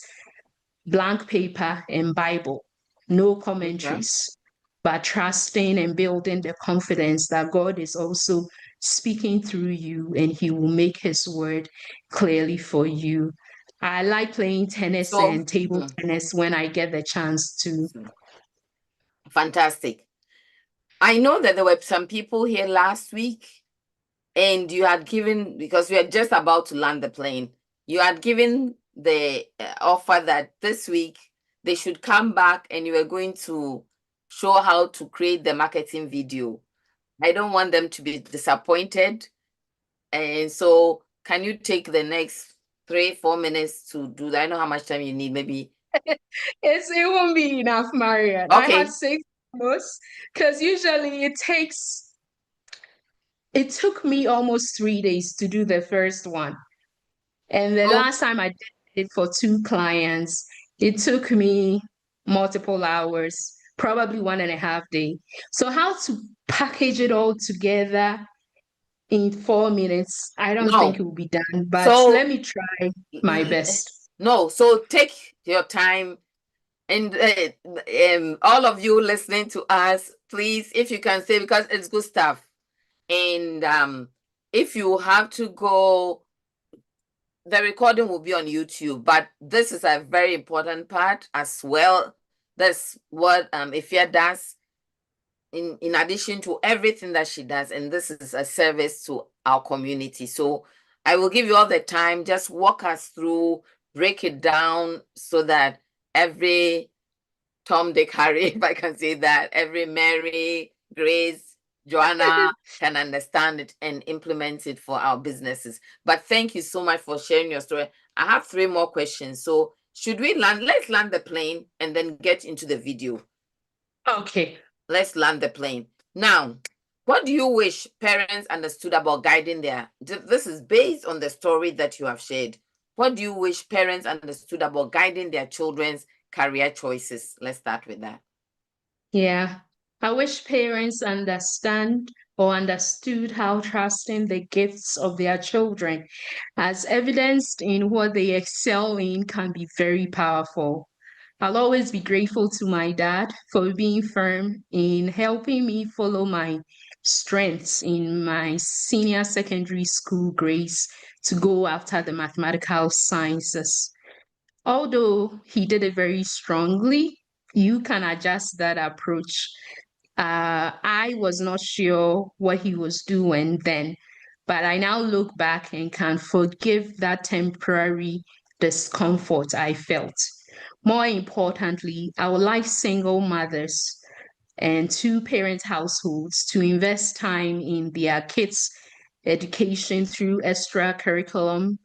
blank paper and Bible, no okay. commentaries, but trusting and building the confidence that God is also speaking through you and He will make His word clearly for you. I like playing tennis So, and table tennis when I get the chance to. fantastic. I know that there were some people here last week, and you had given, because we are just about to land the plane, you had given the offer that this week they should come back and you were going to show how to create the marketing video. I don't want them to be disappointed. And so, can you take the next 3-4 minutes to do that? I know how much time you need, maybe. It won't be enough, Marian. I had Okay. 6 months because usually it took me almost 3 days to do the first one. And the So, last time I did it for 2 clients, it took me multiple hours, probably 1.5 days. So how to package it all together in 4 minutes, I don't think no. it will be done, but let So, me try my best. no. So, take your time. And all of you listening to us, please, if you can say, because it's good stuff. And if you have to go, the recording will be on YouTube, but this is a very important part as well. That's what Afia does in addition to everything that she does. And this is a service to our community. So I will give you all the time. Just walk us through, break it down so that every Tom, Dick, Harry, if I can say that, every Mary, Grace, Joanna can understand it and implement it for our businesses. But thank you so much for sharing your story. I have 3 more questions. So should we land? Let's land the plane and then get into the video. Okay. Let's land the plane. Now, what do you wish parents understood about guiding their, this is based on the story that you have shared. What do you wish parents understood about guiding their children's career choices? Let's start with that. Yeah. I wish parents understand or understood how trusting the gifts of their children, as evidenced in what they excel in, can be very powerful. I'll always be grateful to my dad for being firm in helping me follow my strengths in my senior secondary school grades to go after the mathematical sciences. Although he did it very strongly, you can adjust that approach. I was not sure what he was doing then, but I now look back and can forgive that temporary discomfort I felt. More importantly, I would like single mothers and two-parent households to invest time in their kids' education through extra curriculum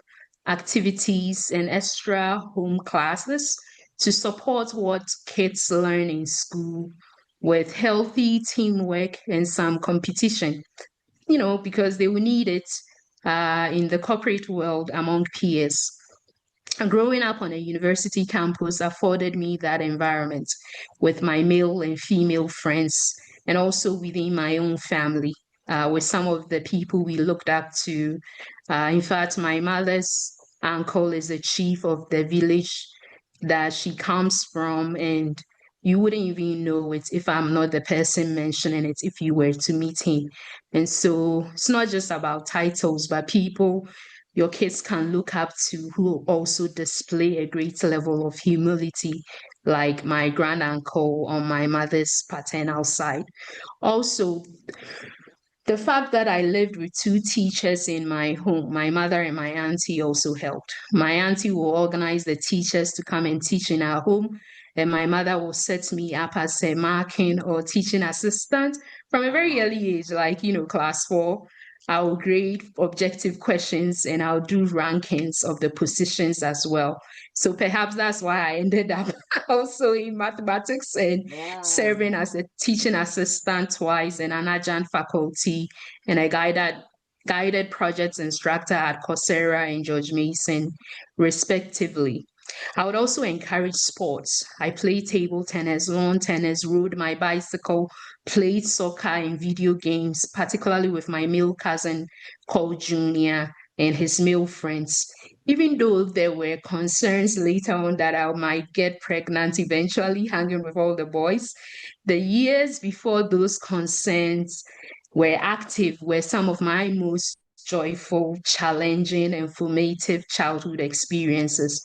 activities, and extra home classes to support what kids learn in school with healthy teamwork and some competition, because they will need it in the corporate world among peers. And growing up on a university campus afforded me that environment with my male and female friends, and also within my own family, with some of the people we looked up to. In fact, my mother's uncle is the chief of the village that she comes from, and you wouldn't even know it if I'm not the person mentioning it if you were to meet him. And so it's not just about titles, but people your kids can look up to who also display a great level of humility, like my grand uncle on my mother's paternal side. Also, the fact that I lived with two teachers in my home, my mother and my auntie, also helped. My auntie will organize the teachers to come and teach in our home, and my mother will set me up as a marking or teaching assistant from a very early age, like, class 4. I'll grade objective questions and I'll do rankings of the positions as well. So perhaps that's why I ended up also in mathematics and Yeah. serving as a teaching assistant twice in an adjunct faculty and a guided projects instructor at Coursera and George Mason, respectively. I would also encourage sports. I played table tennis, lawn tennis, rode my bicycle, played soccer and video games, particularly with my male cousin called Junior and his male friends. Even though there were concerns later on that I might get pregnant eventually, hanging with all the boys, the years before those concerns were active were some of my most joyful, challenging, and formative childhood experiences.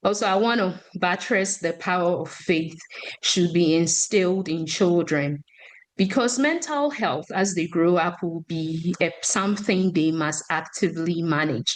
Also, I want to buttress the power of faith should be instilled in children because mental health as they grow up will be something they must actively manage.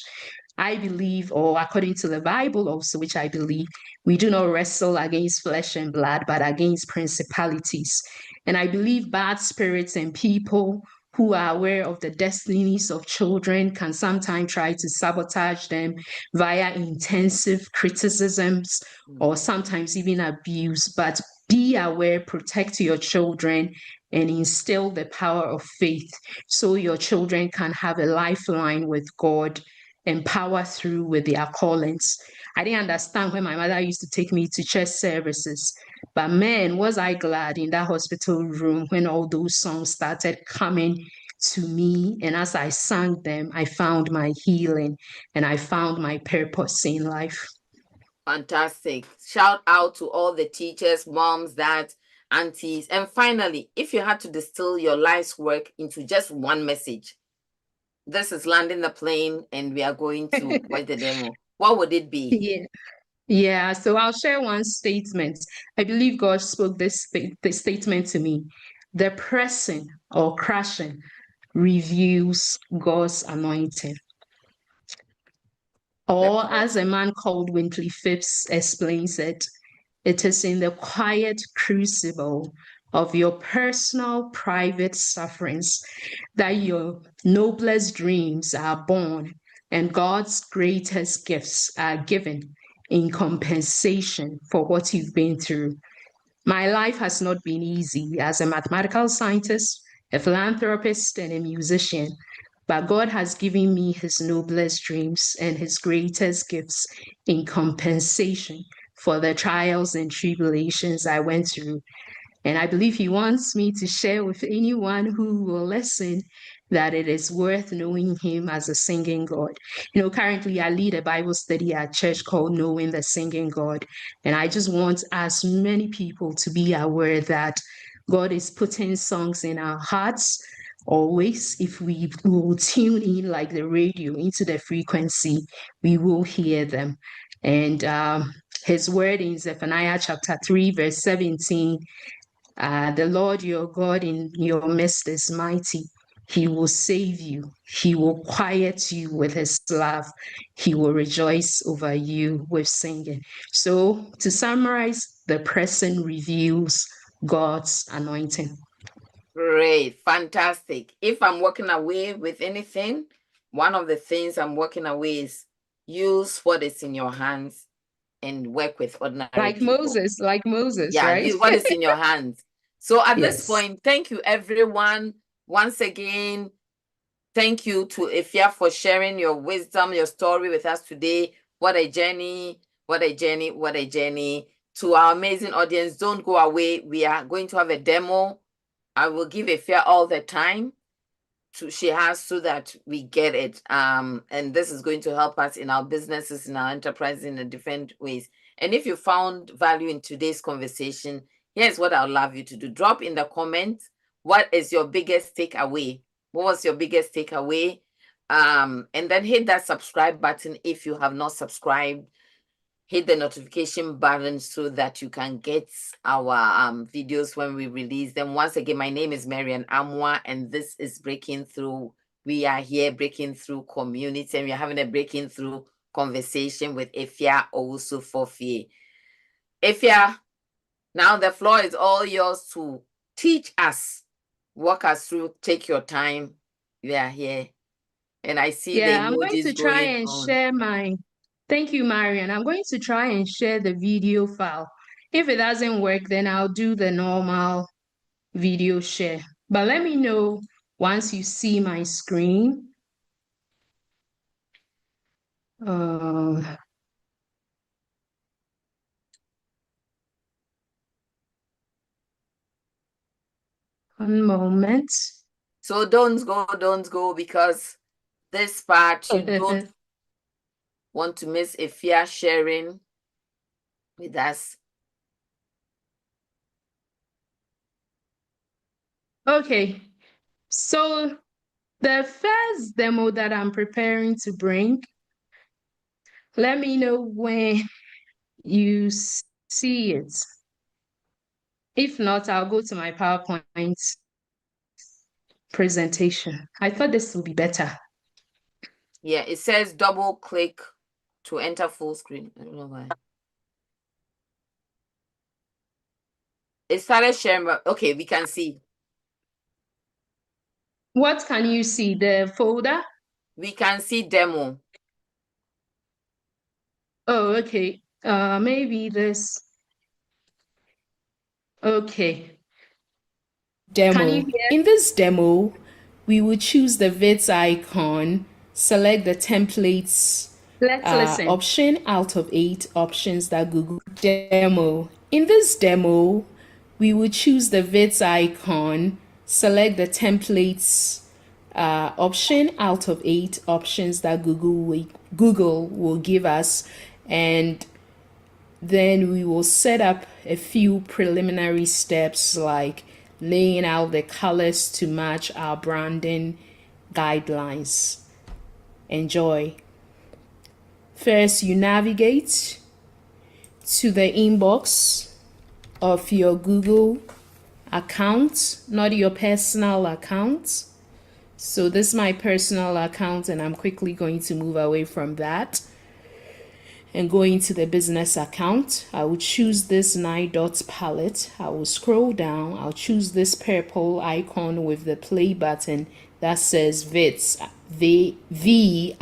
I believe, or according to the Bible also, which I believe, we do not wrestle against flesh and blood, but against principalities. And I believe bad spirits and people who are aware of the destinies of children can sometimes try to sabotage them via intensive criticisms or sometimes even abuse. But be aware, protect your children, and instill the power of faith so your children can have a lifeline with God and power through with their callings. I didn't understand when my mother used to take me to church services, but man, was I glad in that hospital room when all those songs started coming to me. And as I sang them, I found my healing and I found my purpose in life. Fantastic. Shout out to all the teachers, moms, dads, aunties. And finally, if you had to distill your life's work into just one message, this is landing the plane and we are going to watch the demo. What would it be? Yeah. Yeah, so I'll share one statement. I believe God spoke this statement to me. The pressing or crashing reveals God's anointing. The Or as a person. man called Wintley Phipps explains it, it is in the quiet crucible of your personal private sufferings that your noblest dreams are born and God's greatest gifts are given in compensation for what you've been through. My life has not been easy as a mathematical scientist, a philanthropist, and a musician, but God has given me his noblest dreams and his greatest gifts in compensation for the trials and tribulations I went through. And I believe he wants me to share with anyone who will listen that it is worth knowing him as a singing God. Currently I lead a Bible study at church called Knowing the Singing God. And I just want as many people to be aware that God is putting songs in our hearts always. If we will tune in like the radio into the frequency, we will hear them. And his word in Zephaniah chapter 3, verse 17, the Lord your God in your midst is mighty. He will save you. He will quiet you with his love. He will rejoice over you with singing. So, to summarize, the present reveals God's anointing. Great. Fantastic. If I'm walking away with anything, one of the things I'm walking away is use what is in your hands and work with ordinary Like people. Moses, Yeah, right? use what is in your hands. So at this Yes. point, thank you everyone. Once again, thank you to Afia for sharing your wisdom, your story with us today. What a journey, what a journey, what a journey. To our amazing audience, don't go away. We are going to have a demo. I will give Afia all the time she has so that we get it. And this is going to help us in our businesses, in our enterprises in a different ways. And if you found value in today's conversation, here's what I'd love you to do. Drop in the comments, what is your biggest takeaway? What was your biggest takeaway? And then hit that subscribe button if you have not subscribed. Hit the notification button so that you can get our videos when we release them. Once again, my name is Marian Amoa, and this is Breaking Through. We are here breaking through community, and we're having a breaking through conversation with Afia Owusu-Forfie. Afia, now the floor is all yours to teach us, walk us through, take your time. We are here. And I see the Yeah, I'm going to emojis try going and on. share my. Thank you, Marian. I'm going to try and share the video file. If it doesn't work, then I'll do the normal video share. But let me know once you see my screen. Uh, One moment. So don't go, because this part you don't want to miss Afia sharing with us. Okay, so the first demo that I'm preparing to bring, let me know when you see it. If not, I'll go to my PowerPoint presentation. I thought this would be better. Yeah, it says double click to enter full screen. I don't know why. It started sharing, but okay, we can see. What can you see? The folder? We can see demo. Oh, okay. Maybe this. Okay. Can you Demo. hear? In this demo, we will choose the vids icon, select the templates Let's listen. option out of 8 options that Google demo. In this demo, we will choose the vids icon, select the templates option out of 8 options that Google will give us, and then we will set up a few preliminary steps like laying out the colors to match our branding guidelines. Enjoy. First, you navigate to the inbox of your Google account, not your personal account. So this is my personal account, and I'm quickly going to move away from that and go into the business account. I will choose this 9 dots palette. I will scroll down. I'll choose this purple icon with the play button that says VIDS, VIDS.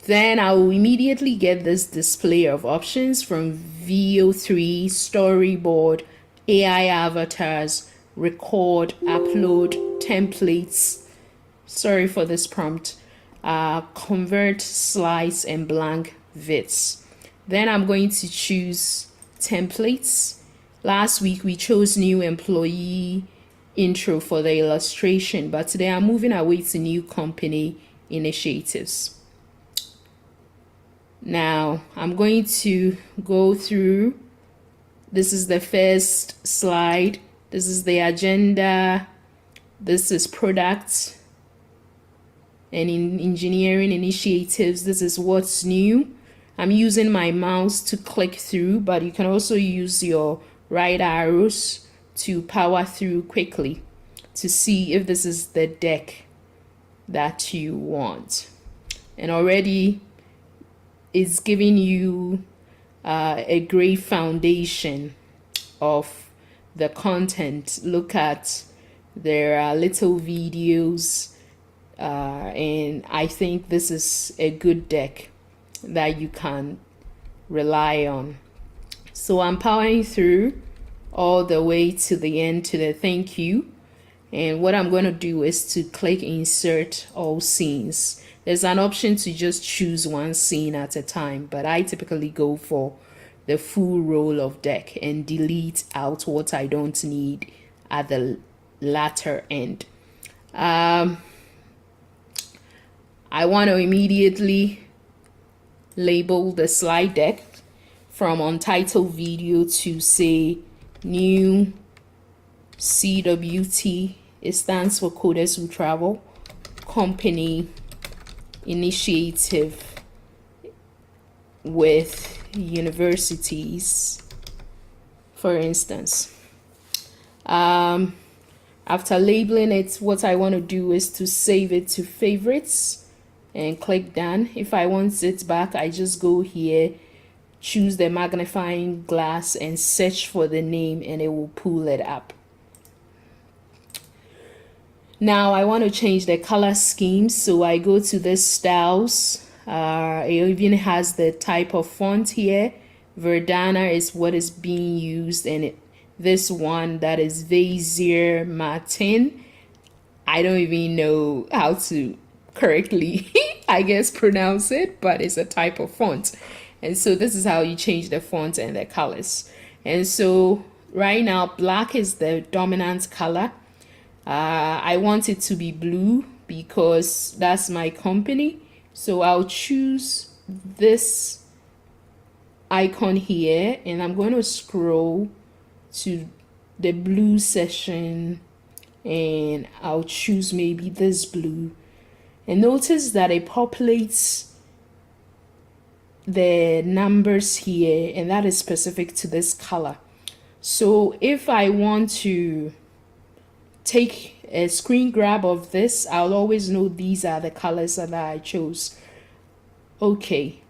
Then I will immediately get this display of options from VO3, storyboard, AI avatars, record, upload, templates. Sorry for this prompt. Convert, slice, and blank vids. Then I'm going to choose templates. Last week we chose new employee intro for the illustration, but today I'm moving away to new company initiatives. Now I'm going to go through. This is the first slide. This is the agenda. This is products. And in engineering initiatives, this is what's new. I'm using my mouse to click through, but you can also use your right arrows to power through quickly to see if this is the deck that you want. And already it's giving you a great foundation of the content. Look at, there are little videos And I think this is a good deck that you can rely on. So I'm powering through all the way to the end to the thank you. And what I'm going to do is to click insert all scenes. There's an option to just choose one scene at a time, but I typically go for the full roll of deck and delete out what I don't need at the latter end. I want to immediately label the slide deck from untitled video to say new CWT. It stands for Coders Who Travel Company Initiative with universities, for instance. After labeling it, what I want to do is to save it to favorites and click done. If I want it back, I just go here, choose the magnifying glass and search for the name, and it will pull it up. Now I want to change the color scheme, so I go to this styles. It even has the type of font here. Verdana is what is being used, and this one that is Vizier Martin. I don't even know how to correctly, I guess, pronounce it, but it's a type of font. And so this is how you change the font and the colors. And so right now, black is the dominant color. I want it to be blue because that's my company. So I'll choose this icon here, and I'm going to scroll to the blue section, and I'll choose maybe this blue. And notice that it populates the numbers here, and that is specific to this color. So if I want to take a screen grab of this, I'll always know these are the colors that I chose. Okay,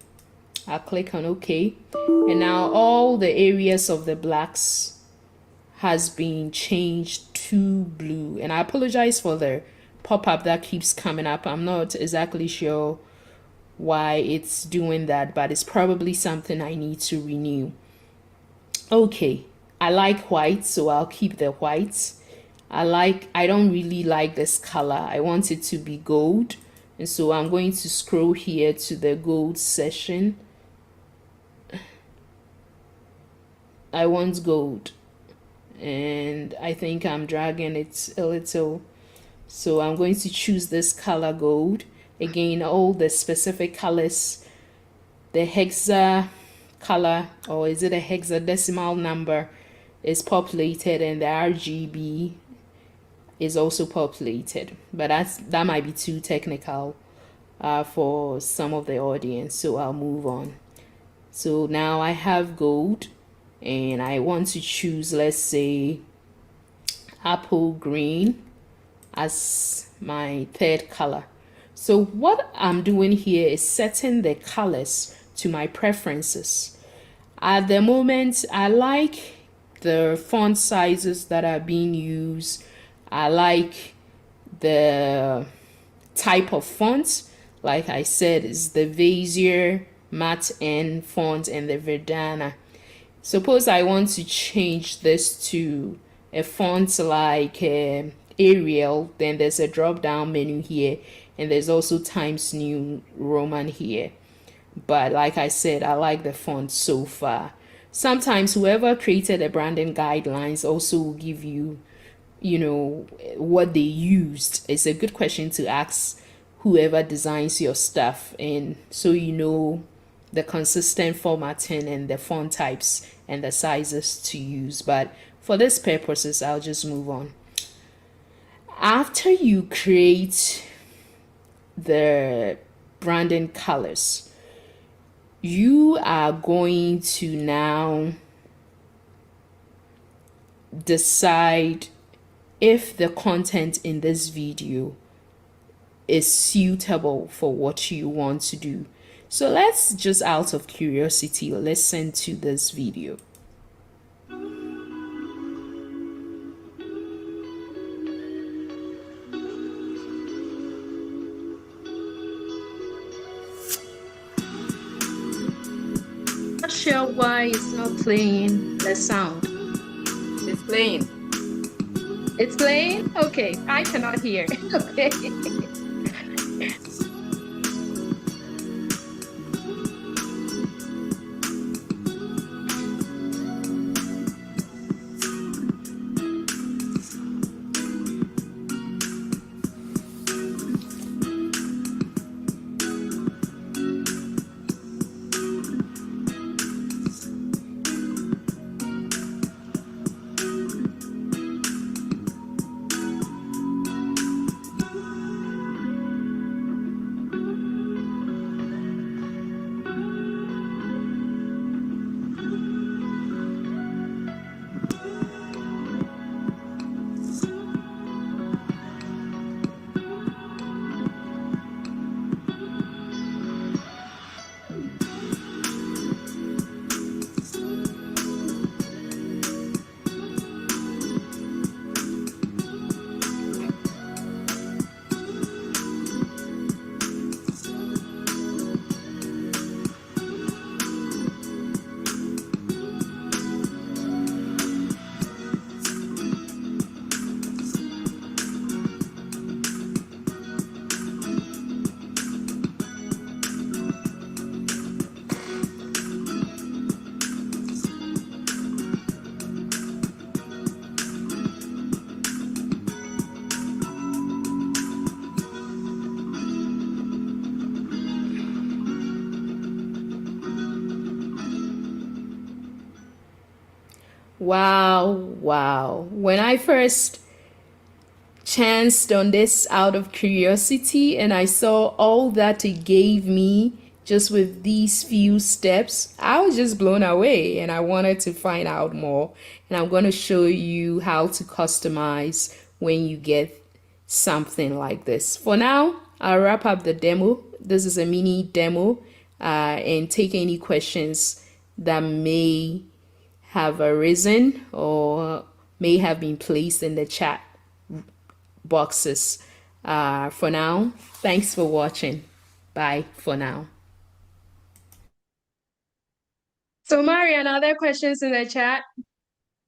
I'll click on OK, and now all the areas of the blacks has been changed to blue. And I apologize for the pop-up that keeps coming up. I'm not exactly sure why it's doing that, but it's probably something I need to renew. Okay, I like white, so I'll keep the white. I don't really like this color. I want it to be gold, and so I'm going to scroll here to the gold section. I want gold, and I think I'm dragging it a little, so I'm going to choose this color gold. Again, all the specific colors, the hexa color, or is it a hexadecimal number, is populated, and the RGB is also populated, but that might be too technical for some of the audience, so I'll move on. So now I have gold, and I want to choose, let's say, apple green as my third color. So what I'm doing here is setting the colors to my preferences. At the moment, I like the font sizes that are being used. I like the type of font. Like I said, is the Vizier Matte N font and the Verdana. Suppose I want to change this to a font like Arial, then there's a drop down menu here, and there's also Times New Roman here. But like I said, I like the font so far. Sometimes whoever created the branding guidelines also will give you, what they used. It's a good question to ask whoever designs your stuff, and so the consistent formatting and the font types and the sizes to use. But for this purposes, I'll just move on. After you create the branding colors, you are going to now decide if the content in this video is suitable for what you want to do. So let's just, out of curiosity, listen to this video. not sure why it's not playing the sound. It's playing. It's playing? Okay, I cannot hear. Okay. Wow, wow. When I first chanced on this out of curiosity and I saw all that it gave me just with these few steps, I was just blown away and I wanted to find out more. And I'm going to show you how to customize when you get something like this. For now, I'll wrap up the demo. This is a mini demo and take any questions that may have arisen or may have been placed in the chat boxes. For now, thanks for watching. Bye for now. So, Marian, are there questions in the chat?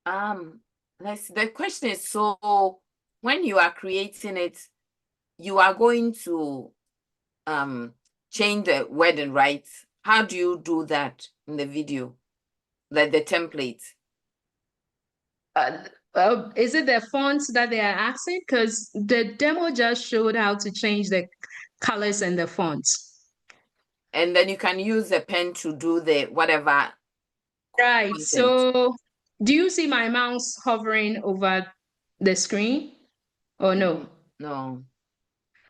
Let's see. The question is, so when you are creating it, you are going to change the wording, right? How do you do that in the video? Like the template? Is it the fonts that they are asking? Because the demo just showed how to change the colors and the fonts. And then you can use a pen to do the whatever. Right. Content. So, do you see my mouse hovering over the screen? Or no? No.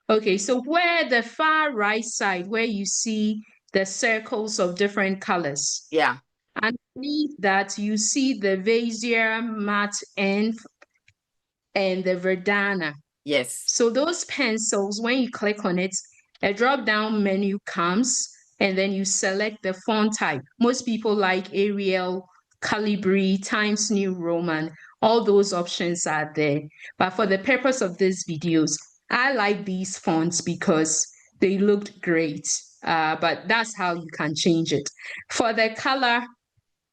Okay, so where the far right side, where you see the circles of different colors. Yeah. Underneath that, you see the Bezier, Matte, and the Verdana. Yes. So those pencils, when you click on it, a drop-down menu comes, and then you select the font type. Most people like Arial, Calibri, Times New Roman. All those options are there. But for the purpose of these videos, I like these fonts because they looked great. But that's how you can change it. For the color,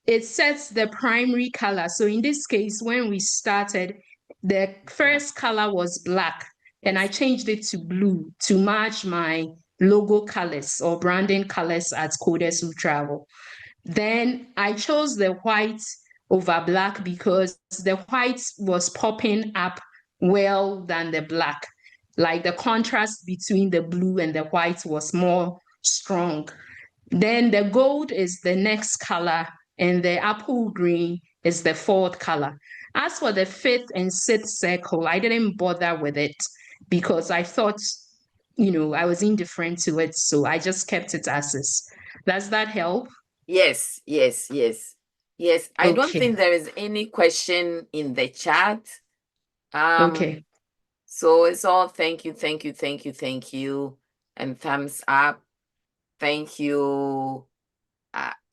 it sets the primary color. So in this case, when we started, the first color was black, and I changed it to blue to match my logo colors or branding colors at Coders Who Travel. Then I chose the white over black because the white was popping up well than the black. Like the contrast between the blue and the white was more strong. Then the gold is the next color, and the apple green is the fourth color. As for the fifth and sixth circle, I didn't bother with it because I thought, I was indifferent to it. So I just kept it as is. Does that help? Yes, yes, yes. Yes. I don't Okay. think there is any question in the chat. Okay. So it's all thank you, thank you, thank you, thank you, and thumbs up. Thank you.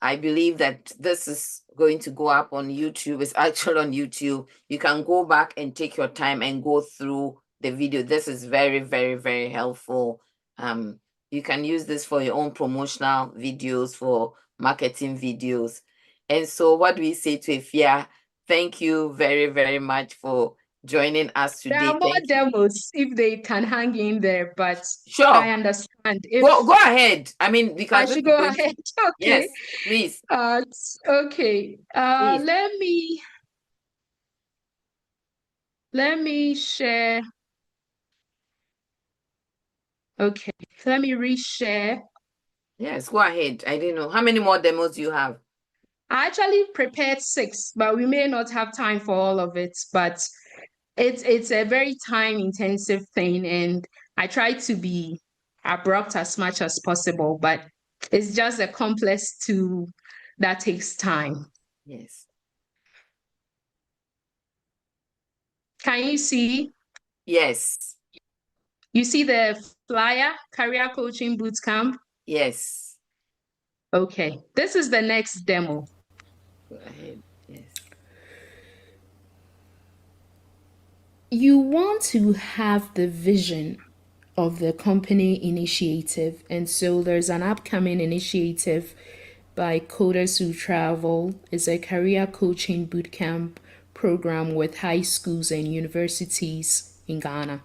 I believe that this is going to go up on YouTube. It's actually on YouTube. You can go back and take your time and go through the video. This is very, very, very helpful. You can use this for your own promotional videos, for marketing videos. And so what do we say to Afia? Thank you very, very much for joining us There today. are more Thank you. demos if they can hang in there, but Sure. I understand. If Go ahead. I mean, because I should go ahead. Okay. Yes, please. Okay. Please. Let me share. Okay. Let me reshare. Yes, go ahead. I didn't know. How many more demos do you have? I actually prepared 6, but we may not have time for all of it. But it's a very time-intensive thing, and I try to be abrupt as much as possible, but it's just a complex tool that takes time. Yes. Can you see? Yes. You see the flyer, Career Coaching Bootcamp? Yes. Okay, this is the next demo. Go ahead. Yes. You want to have the vision of the company initiative. And so there's an upcoming initiative by Coders Who Travel. It's a career coaching bootcamp program with high schools and universities in Ghana.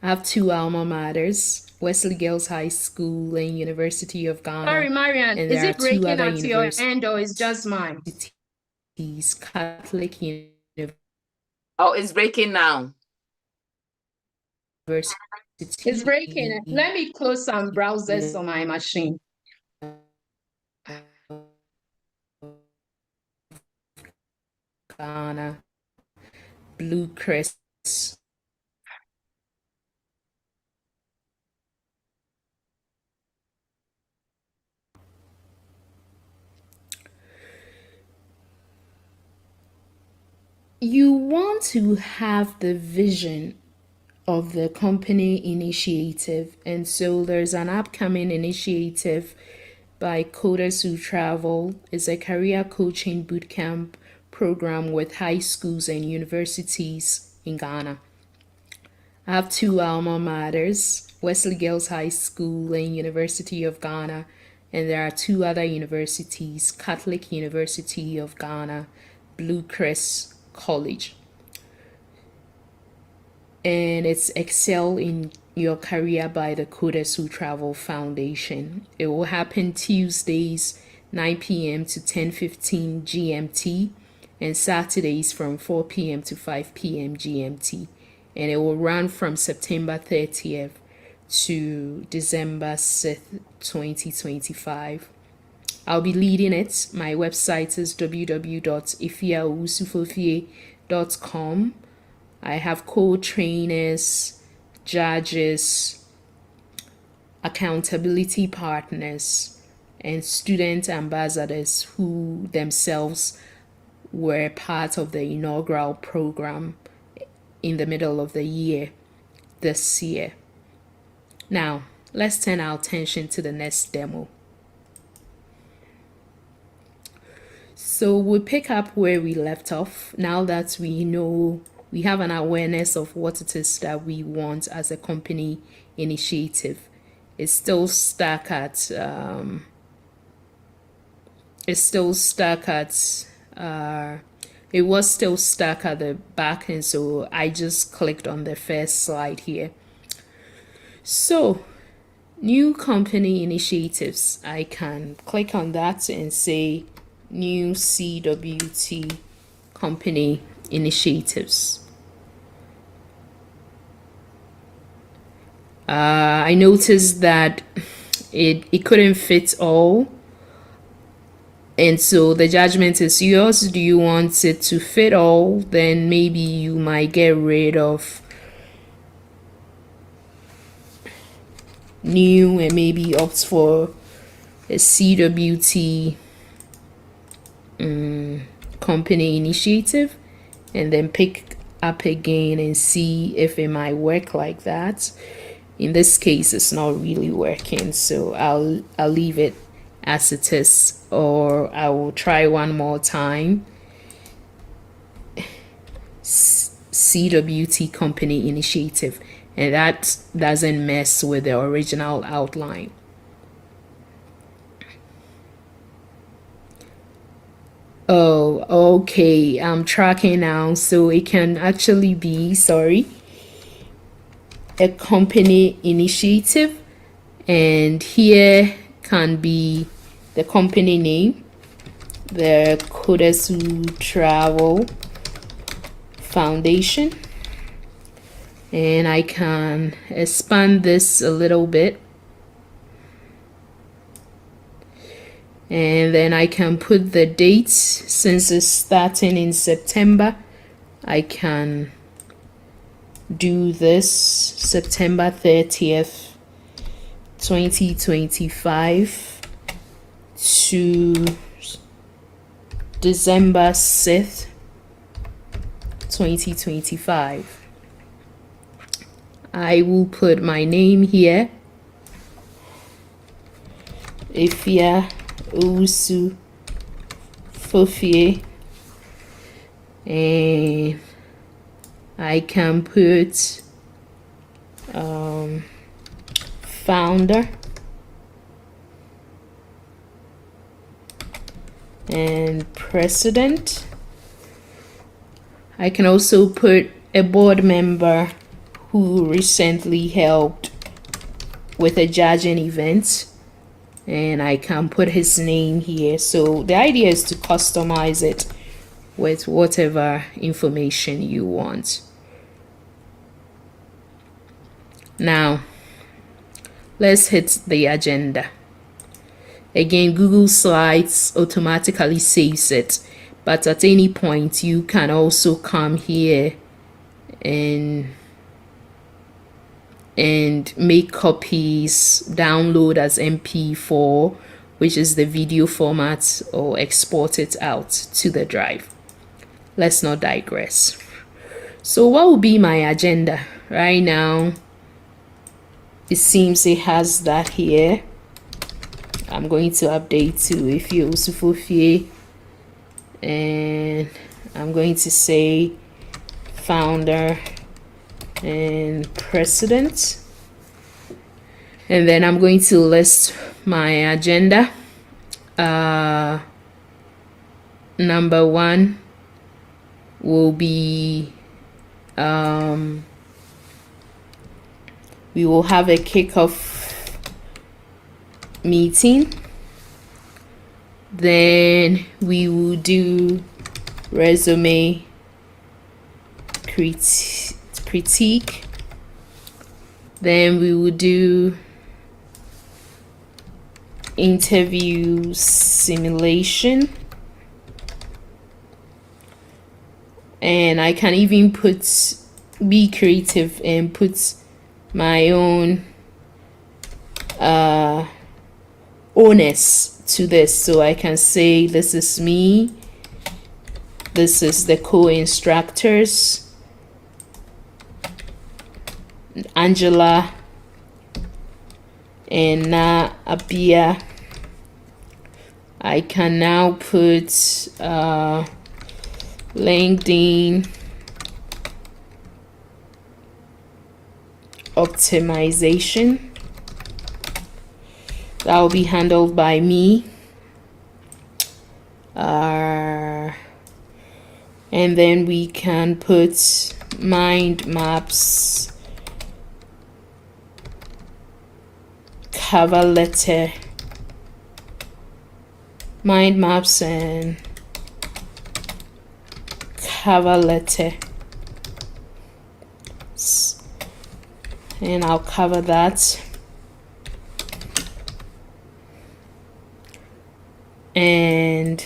I have 2 alma maters, Wesley Girls High School and University of Ghana. Sorry, Marian, and is there it are 2 breaking other at your end or is just mine? universities, Catholic University. Oh, it's breaking now. It's breaking. Let me close some browsers on my machine. Ghana, Blue Crest. You want to have the vision of the company initiative. And so there's an upcoming initiative by Coders Who Travel. It's a career coaching bootcamp program with high schools and universities in Ghana. I have 2 alma maters, Wesley Girls High School and University of Ghana. And there are 2 other universities, Catholic University of Ghana, Blue Crest College. And it's Excel in Your Career by the Coders Who Travel Foundation. It will happen Tuesdays 9 p.m. to 10:15 GMT and Saturdays from 4 p.m. to 5 p.m. GMT. And it will run from September 30th to December 6th, 2025. I'll be leading it. My website is www.afiaowusu-Forfie.com. I have co-trainers, judges, accountability partners, and student ambassadors who themselves were part of the inaugural program in the middle of the year this year. Now, let's turn our attention to the next demo. So we'll pick up where we left off now that we know we have an awareness of what it is that we want as a company initiative. It's still stuck at it was still stuck at the back, and so I just clicked on the first slide here. So new company initiatives, I can click on that and say new CWT company initiatives. I noticed that it couldn't fit all, and so the judgment is yours. Do you want it to fit all? Then maybe you might get rid of new and maybe opt for a CWT company initiative, and then pick up again and see if it might work like that. In this case, it's not really working, so I'll leave it as it is, or I will try one more time. CWT company initiative, and that doesn't mess with the original outline. Okay, I'm tracking now. So it can actually be, a company initiative. And here can be the company name, the Kodesu Travel Foundation. And I can expand this a little bit. And then I can put the dates. Since it's starting in September, I can do this September 30th, 2025 to December 6th, 2025. I will put my name here, Afia Owusu-Forfie, and I can put founder and president. I can also put a board member who recently helped with a judging event, and I can put his name here. So the idea is to customize it with whatever information you want. Now, let's hit the agenda. Again, Google Slides automatically saves it, but at any point you can also come here and make copies, download as MP4, which is the video format, or export it out to the drive. Let's not digress. So what will be my agenda? Right now, it seems it has that here. I'm going to update to Afia Owusu-Forfie, and I'm going to say founder and president, and then I'm going to list my agenda. Number one will be we will have a kickoff meeting, then we will do resume critique, then we will do interview simulation, and I can even be creative and put my own onus to this. So I can say this is me, this is the co-instructors, Angela and Abia. I can now put LinkedIn optimization. That will be handled by me. And then we can put mind maps, cover letter, mind maps and cover letter, and I'll cover that. And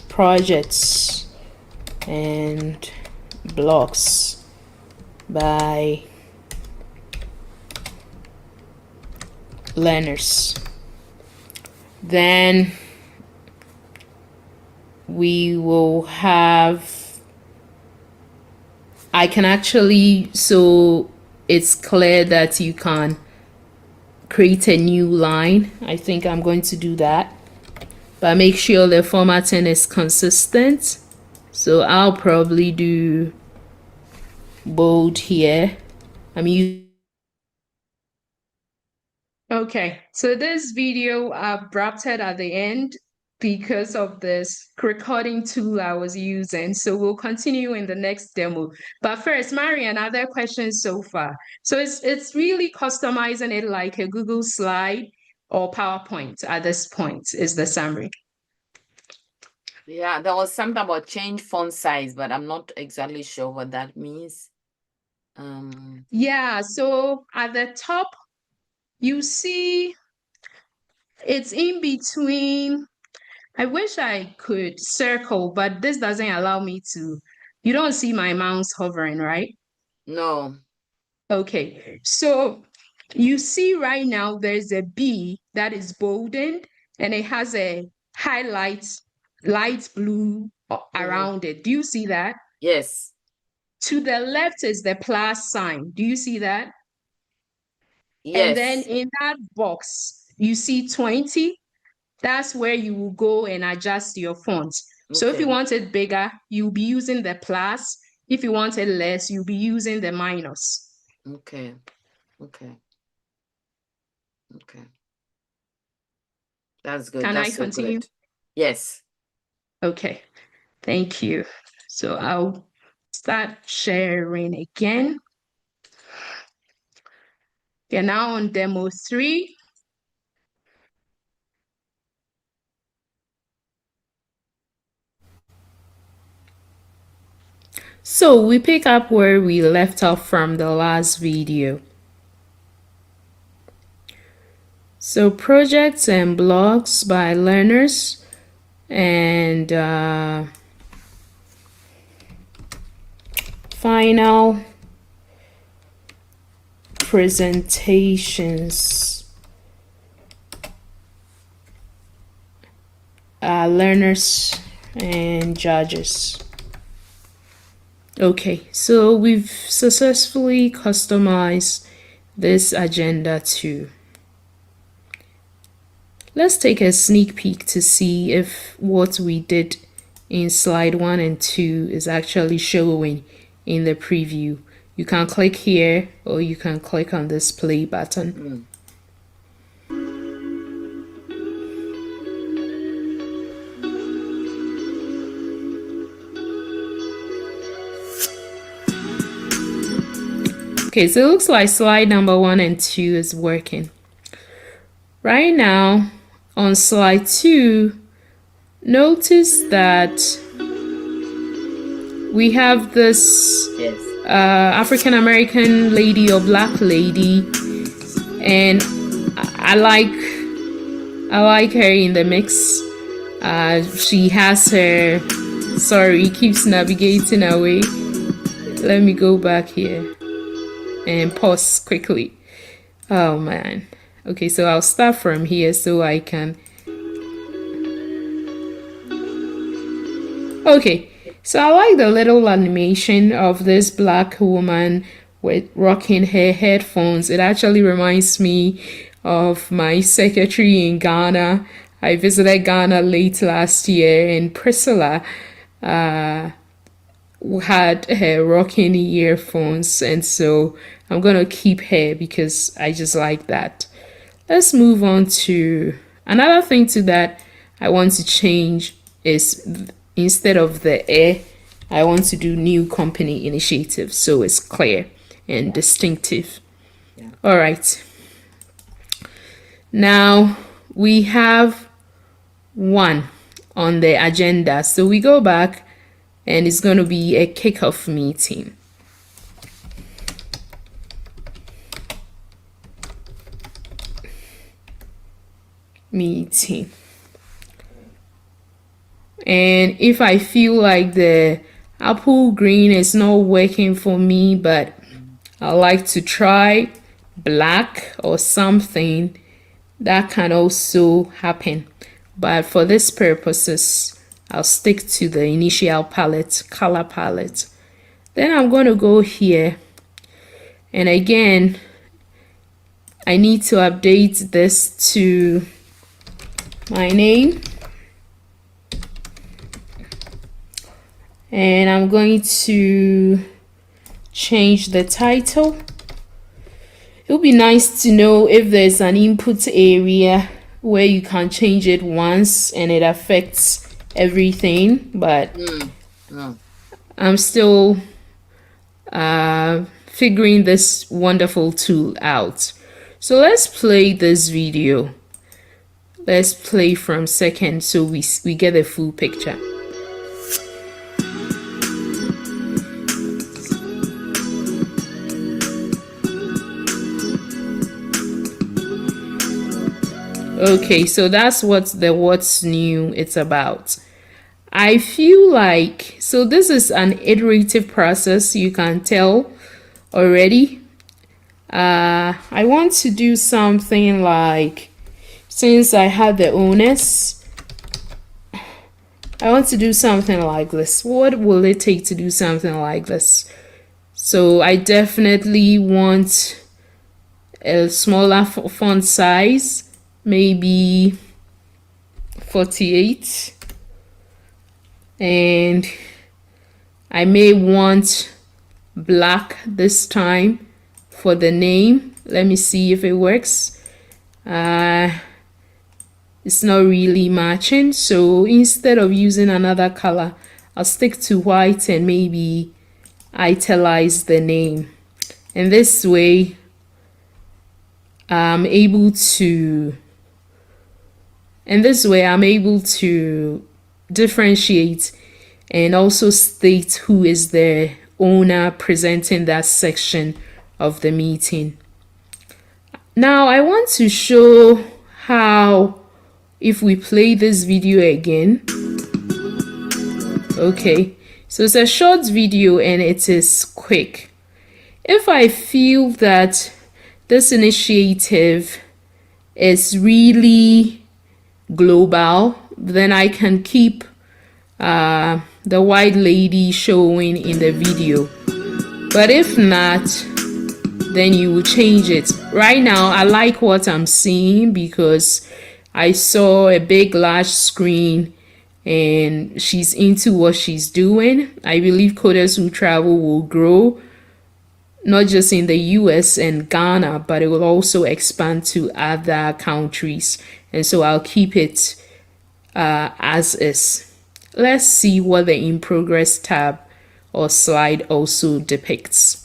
projects and blocks by learners. Then we will have, I can actually, so it's clear that you can create a new line. I think I'm going to do that, but make sure the formatting is consistent. So I'll probably do bold here. I'm using Okay, so this video wrapped it at the end because of this recording tool I was using. So we'll continue in the next demo. But first, Marian, other questions so far? So it's really customizing it like a Google slide or PowerPoint at this point is the summary. Yeah, there was something about change font size, but I'm not exactly sure what that means. Yeah, so at the top, you see it's in between. I wish I could circle, but this doesn't allow me to. You don't see my mouse hovering, right? No. Okay, so you see right now there's a B that is boldened and it has a highlight, light blue around it. Do you see that? Yes. To the left is the plus sign. Do you see that? And then Yes. in that box, you see 20. That's where you will go and adjust your font. So if you Okay. want it bigger, you'll be using the plus. If you want it less, you'll be using the minus. Okay. Okay. Okay. That's good. Can I That's so continue? good. Yes. Okay, thank you. So I'll start sharing again. You're now on demo 3. So we pick up where we left off from the last video. So projects and blogs by learners and final presentations, learners and judges. Okay, so we've successfully customized this agenda too. Let's take a sneak peek to see if what we did in slide 1 and 2 is actually showing in the preview. You can click here or you can click on this play button. Okay, so it looks like slide number 1 and 2 is working. Right now, on slide 2, notice that we have this African American lady or black lady, and I like her in the mix. She has her, sorry, it keeps navigating away. Let me go back here and pause quickly. Oh man. Okay, so I'll start from here so I can. Okay, so I like the little animation of this black woman with rocking her headphones. It actually reminds me of my secretary in Ghana. I visited Ghana late last year, and Priscilla had her rocking earphones, and so I'm gonna keep her because I just like that. Let's move on to another thing to that I want to change is instead of the I want to do new company initiative so it's clear and distinctive. All right. Now we have 1 on the agenda. So we go back and it's going to be a kickoff meeting. And if I feel like the apple green is not working for me, but I like to try black or something, that can also happen. But for this purposes, I'll stick to the initial palette, color palette. Then I'm going to go here. And again, I need to update this to my name. And I'm going to change the title. it would be nice to know if there's an input area where you can change it once and it affects everything, but I'm still figuring this wonderful tool out. So let's play this video. Let's play from second so we get a full picture. Okay, so that's what the what's new it's about. I feel like, so this is an iterative process, you can tell already. I want to do something like, since I had the onus, I want to do something like this. What will it take to do something like this? So I definitely want a smaller font size, maybe 48, and I may want black this time for the name. Let me see if it works. It's not really matching, so instead of using another color, I'll stick to white and maybe italize the name, and this way I'm able to differentiate and also state who is the owner presenting that section of the meeting. Now I want to show how, if we play this video again, okay, so it's a short video and it is quick. If I feel that this initiative is really global, then I can keep the white lady showing in the video, but if not, then you will change it. Right now I like what I'm seeing because I saw a big large screen and she's into what she's doing. I believe Coders Who Travel will grow, not just in the US and Ghana, but it will also expand to other countries, and so I'll keep it as is. Let's see what the in progress tab or slide also depicts.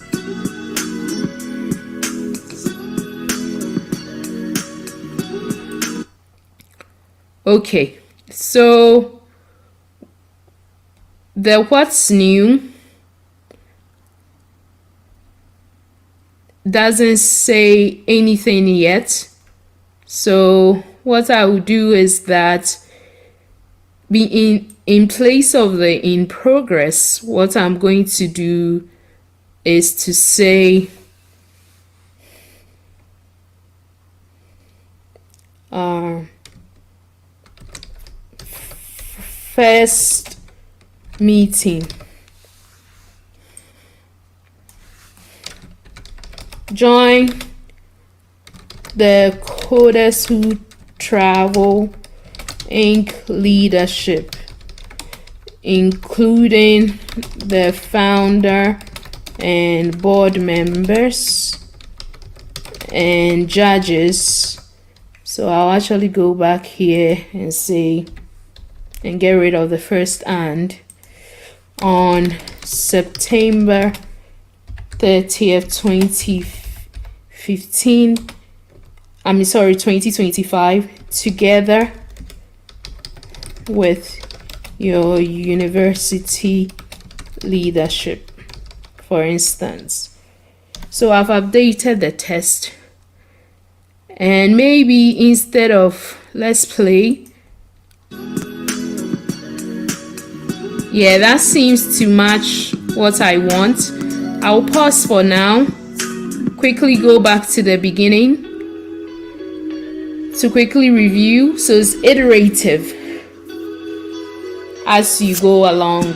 Okay, so the what's new doesn't say anything yet. So what I will do is that in place of the in progress, what I'm going to do is to say first meeting. Join the Coders Who Travel Inc. leadership, including the founder and board members and judges. So I'll actually go back here and say, and get rid of the first and, on September 30th, 2025, together with your university leadership, for instance. So I've updated the test, and maybe instead of let's play, yeah, that seems to match what I want. I'll pause for now, quickly go back to the beginning to quickly review. So it's iterative as you go along.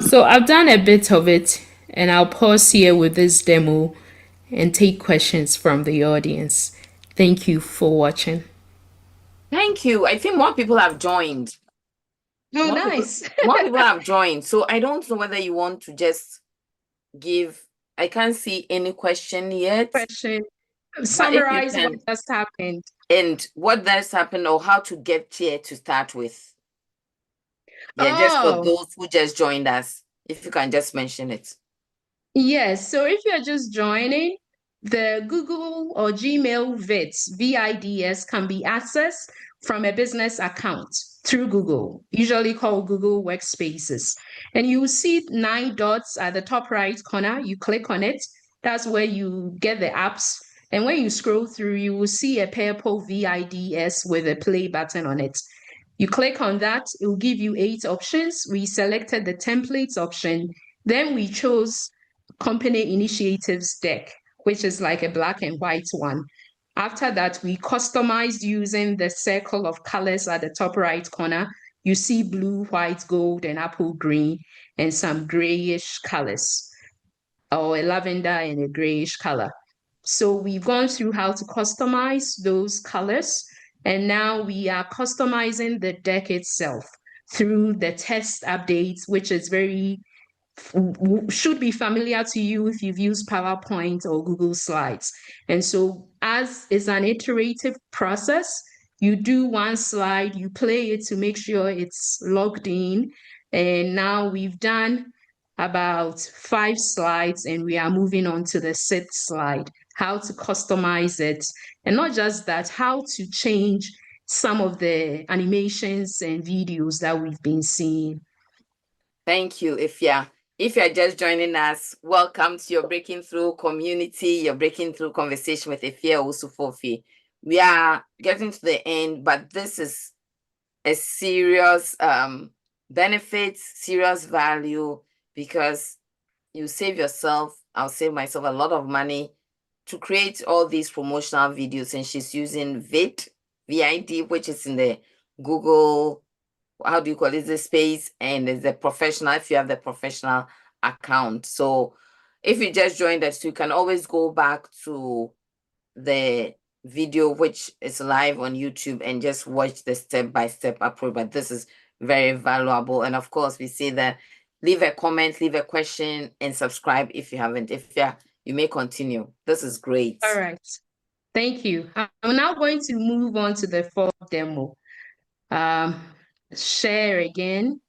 So I've done a bit of it, And I'll pause here with this demo and take questions from the audience. Thank you for watching. Thank you. I think more people have joined. Oh, nice. More people have joined. So I don't know whether you want to just give, I can't see any question yet. Question. But if you Summarize can, what just happened. and what does happen or how to get here to start with. Yeah, just for Oh. those who just joined us, if you can just mention it. Yes, so if you're just joining, the Google or Gmail VIDs can be accessed from a business account through Google, usually called Google Workspaces. And you will see 9 dots at the top right corner. You click on it. That's where you get the apps. And when you scroll through, you will see a purple VIDs with a play button on it. You click on that, it will give you 8 options. We selected the templates option. Then we chose company initiatives deck, which is like a black and white one. After that, we customized using the circle of colors at the top right corner. You see blue, white, gold, and apple green, and some grayish colors, or a lavender and a grayish color. So we've gone through how to customize those colors, and now we are customizing the deck itself through the test updates, which is very should be familiar to you if you've used PowerPoint or Google Slides. And so as it's an iterative process, you do one slide, you play it to make sure it's logged in. And now we've done about 5 slides and we are moving on to the 6th slide, how to customize it. And not just that, how to change some of the animations and videos that we've been seeing. Thank you, Afia. If you're just joining us, welcome to your Breaking Through community, your Breaking Through conversation with Afia Owusu-Forfie. We are getting to the end, but this is a serious benefit, serious value, because you save yourself, I'll save myself a lot of money to create all these promotional videos. And she's using VID, which is in the Google, how do you call it, the space, and it's the professional, if you have the professional account. So if you just joined us, you can always go back to the video, which is live on YouTube, and just watch the step-by-step approach. But this is very valuable. And of course, we say that leave a comment, leave a question, and subscribe if you haven't. If you may continue. This is great. All right. Thank you. I'm now going to move on to the 4th demo. Share again.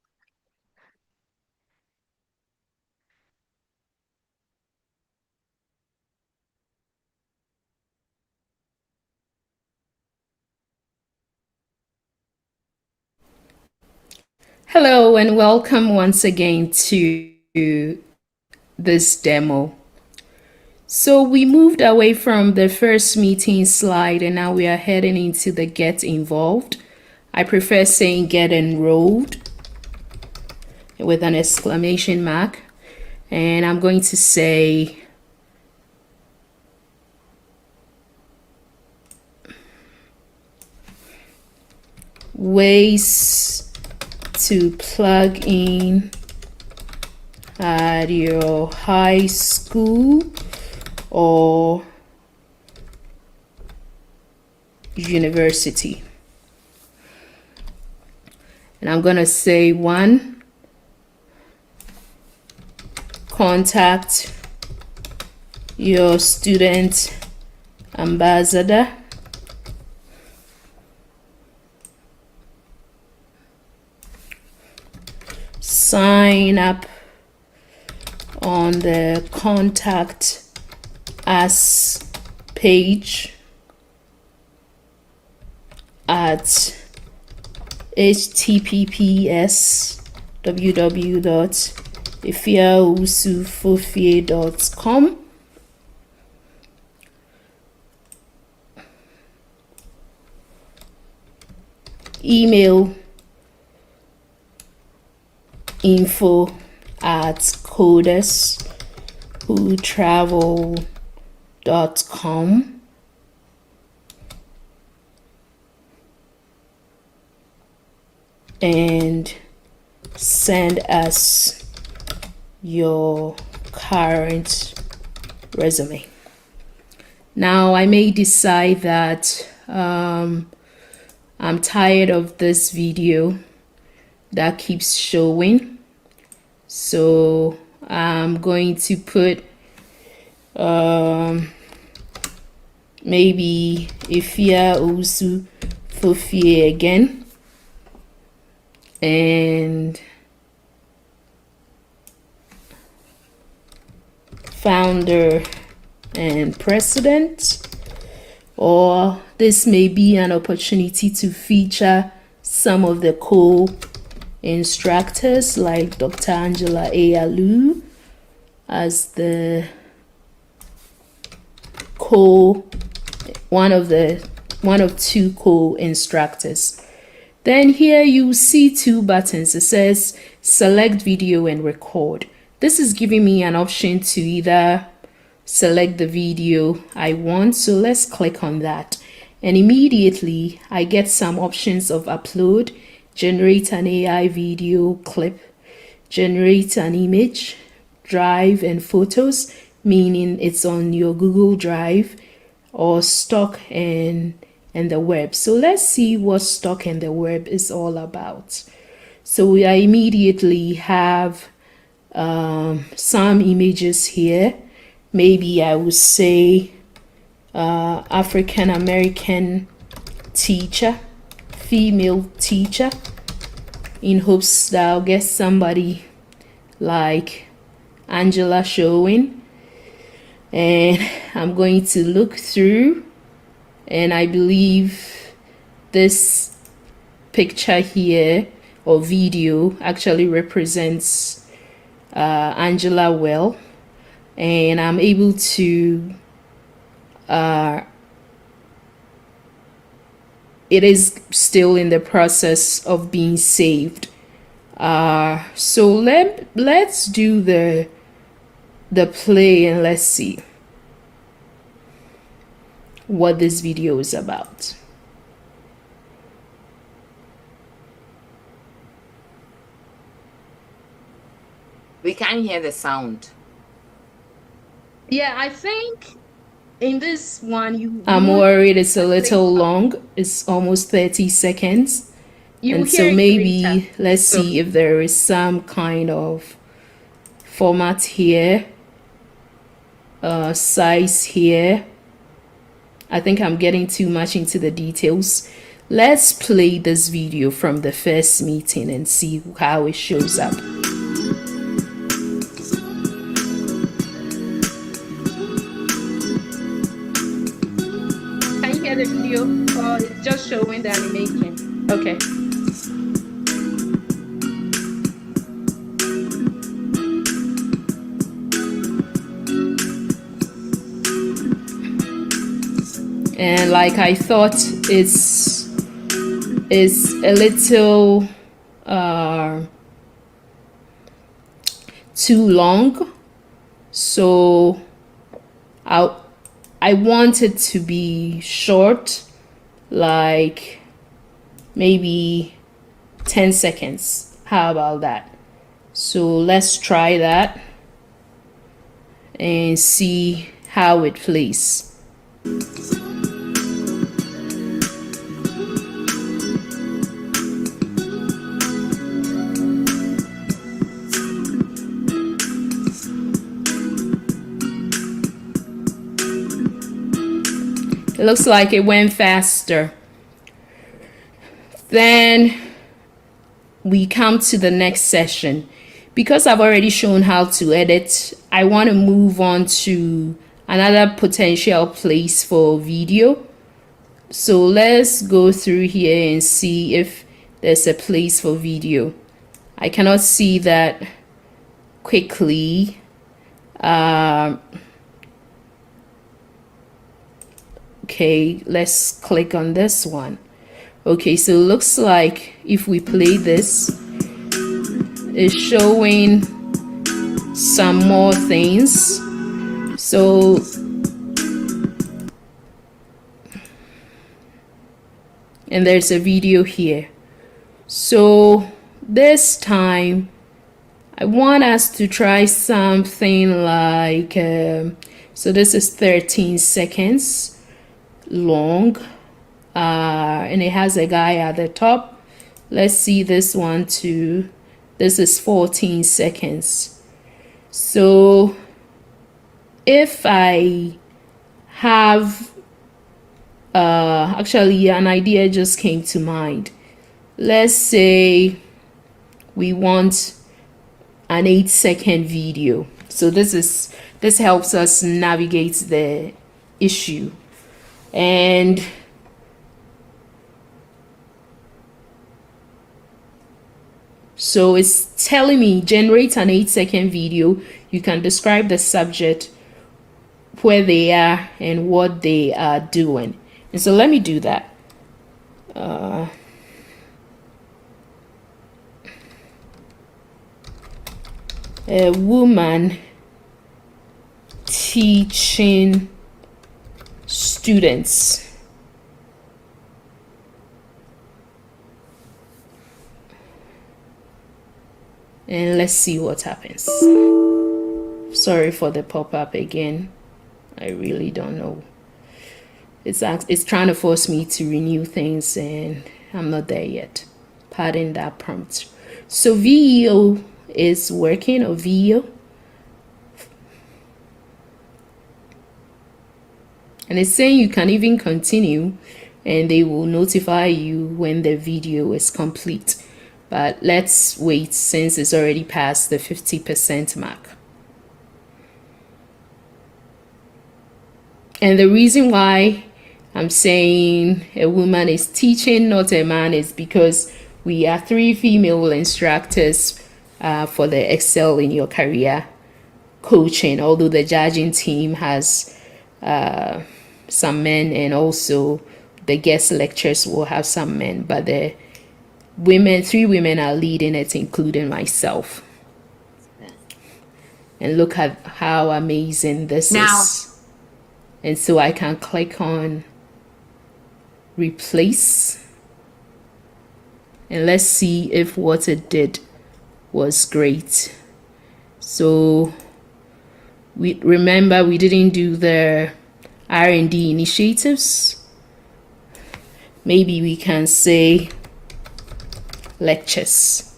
Hello and welcome once again to this demo. So we moved away from the first meeting slide and now we are heading into the get involved. I prefer saying get enrolled with an exclamation mark. And I'm going to say ways to plug in at your high school or university. And I'm going to say 1, contact your student ambassador. Sign up on the contact us page at https://www.afiaowusu-forfie.com. Email info@coders.whotravel.com. And send us your current resume. Now I may decide that I'm tired of this video that keeps showing, so I'm going to put maybe Afia Owusu-Forfie again, and founder and president. Or this may be an opportunity to feature some of the co-instructors like Dr. Angela Ayalu as the one of two co-instructors. Then here you see two buttons. It says select video and record. This is giving me an option to either select the video I want. So let's click on that. And immediately I get some options of upload, generate an AI video clip, generate an image, drive, and photos, meaning it's on your Google Drive, or stock and the web. So let's see what stock and the web is all about. So I immediately have some images here. Maybe I would say African American teacher, female teacher, in hopes that I'll get somebody like Angela showing. And I'm going to look through, and I believe this picture here or video actually represents Angela well, and I'm able to it is still in the process of being saved. So let's do the play, and let's see what this video is about. We can't hear the sound. Yeah, I think in this one I'm worried it's a little long. It's almost 30 seconds. And so maybe let's see if there is some kind of format here, size here. I think I'm getting too much into the details. Let's play this video from the first meeting and see how it shows up. Can you hear the video, or it's just showing the animation? Okay. And like I thought, it's a little too long, so I want it to be short, like maybe 10 seconds. How about that? So let's try that and see how it plays. It looks like it went faster. Then we come to the next session. Because I've already shown how to edit, I want to move on to another potential place for video. So let's go through here and see if there's a place for video. I cannot see that quickly. Okay, let's click on this one. Okay, so it looks like if we play this, it's showing some more things. So and there's a video here. So this time I want us to try something like, so this is 13 seconds long, and it has a guy at the top. Let's see this one too. This is 14 seconds. So if I have, actually an idea just came to mind. Let's say we want an 8-second video. So this helps us navigate the issue. And so it's telling me generate an 8-second video. You can describe the subject, where they are, and what they are doing. And so let me do that. A woman teaching students. And let's see what happens. Sorry for the pop-up again. I really don't know. It's trying to force me to renew things, and I'm not there yet. Pardon that prompt. So VEO is working, or VEO. And it's saying you can even continue, and they will notify you when the video is complete. But let's wait, since it's already past the 50% mark. And the reason why I'm saying a woman is teaching, not a man, is because we are 3 female instructors for the Excel in Your Career coaching, although the judging team has some men, and also the guest lectures will have some men, but the 3 women are leading it, including myself. And look at how amazing this is. And so I can click on replace, and let's see if what it did was great. So we remember we didn't do the R&D initiatives. Maybe we can say lectures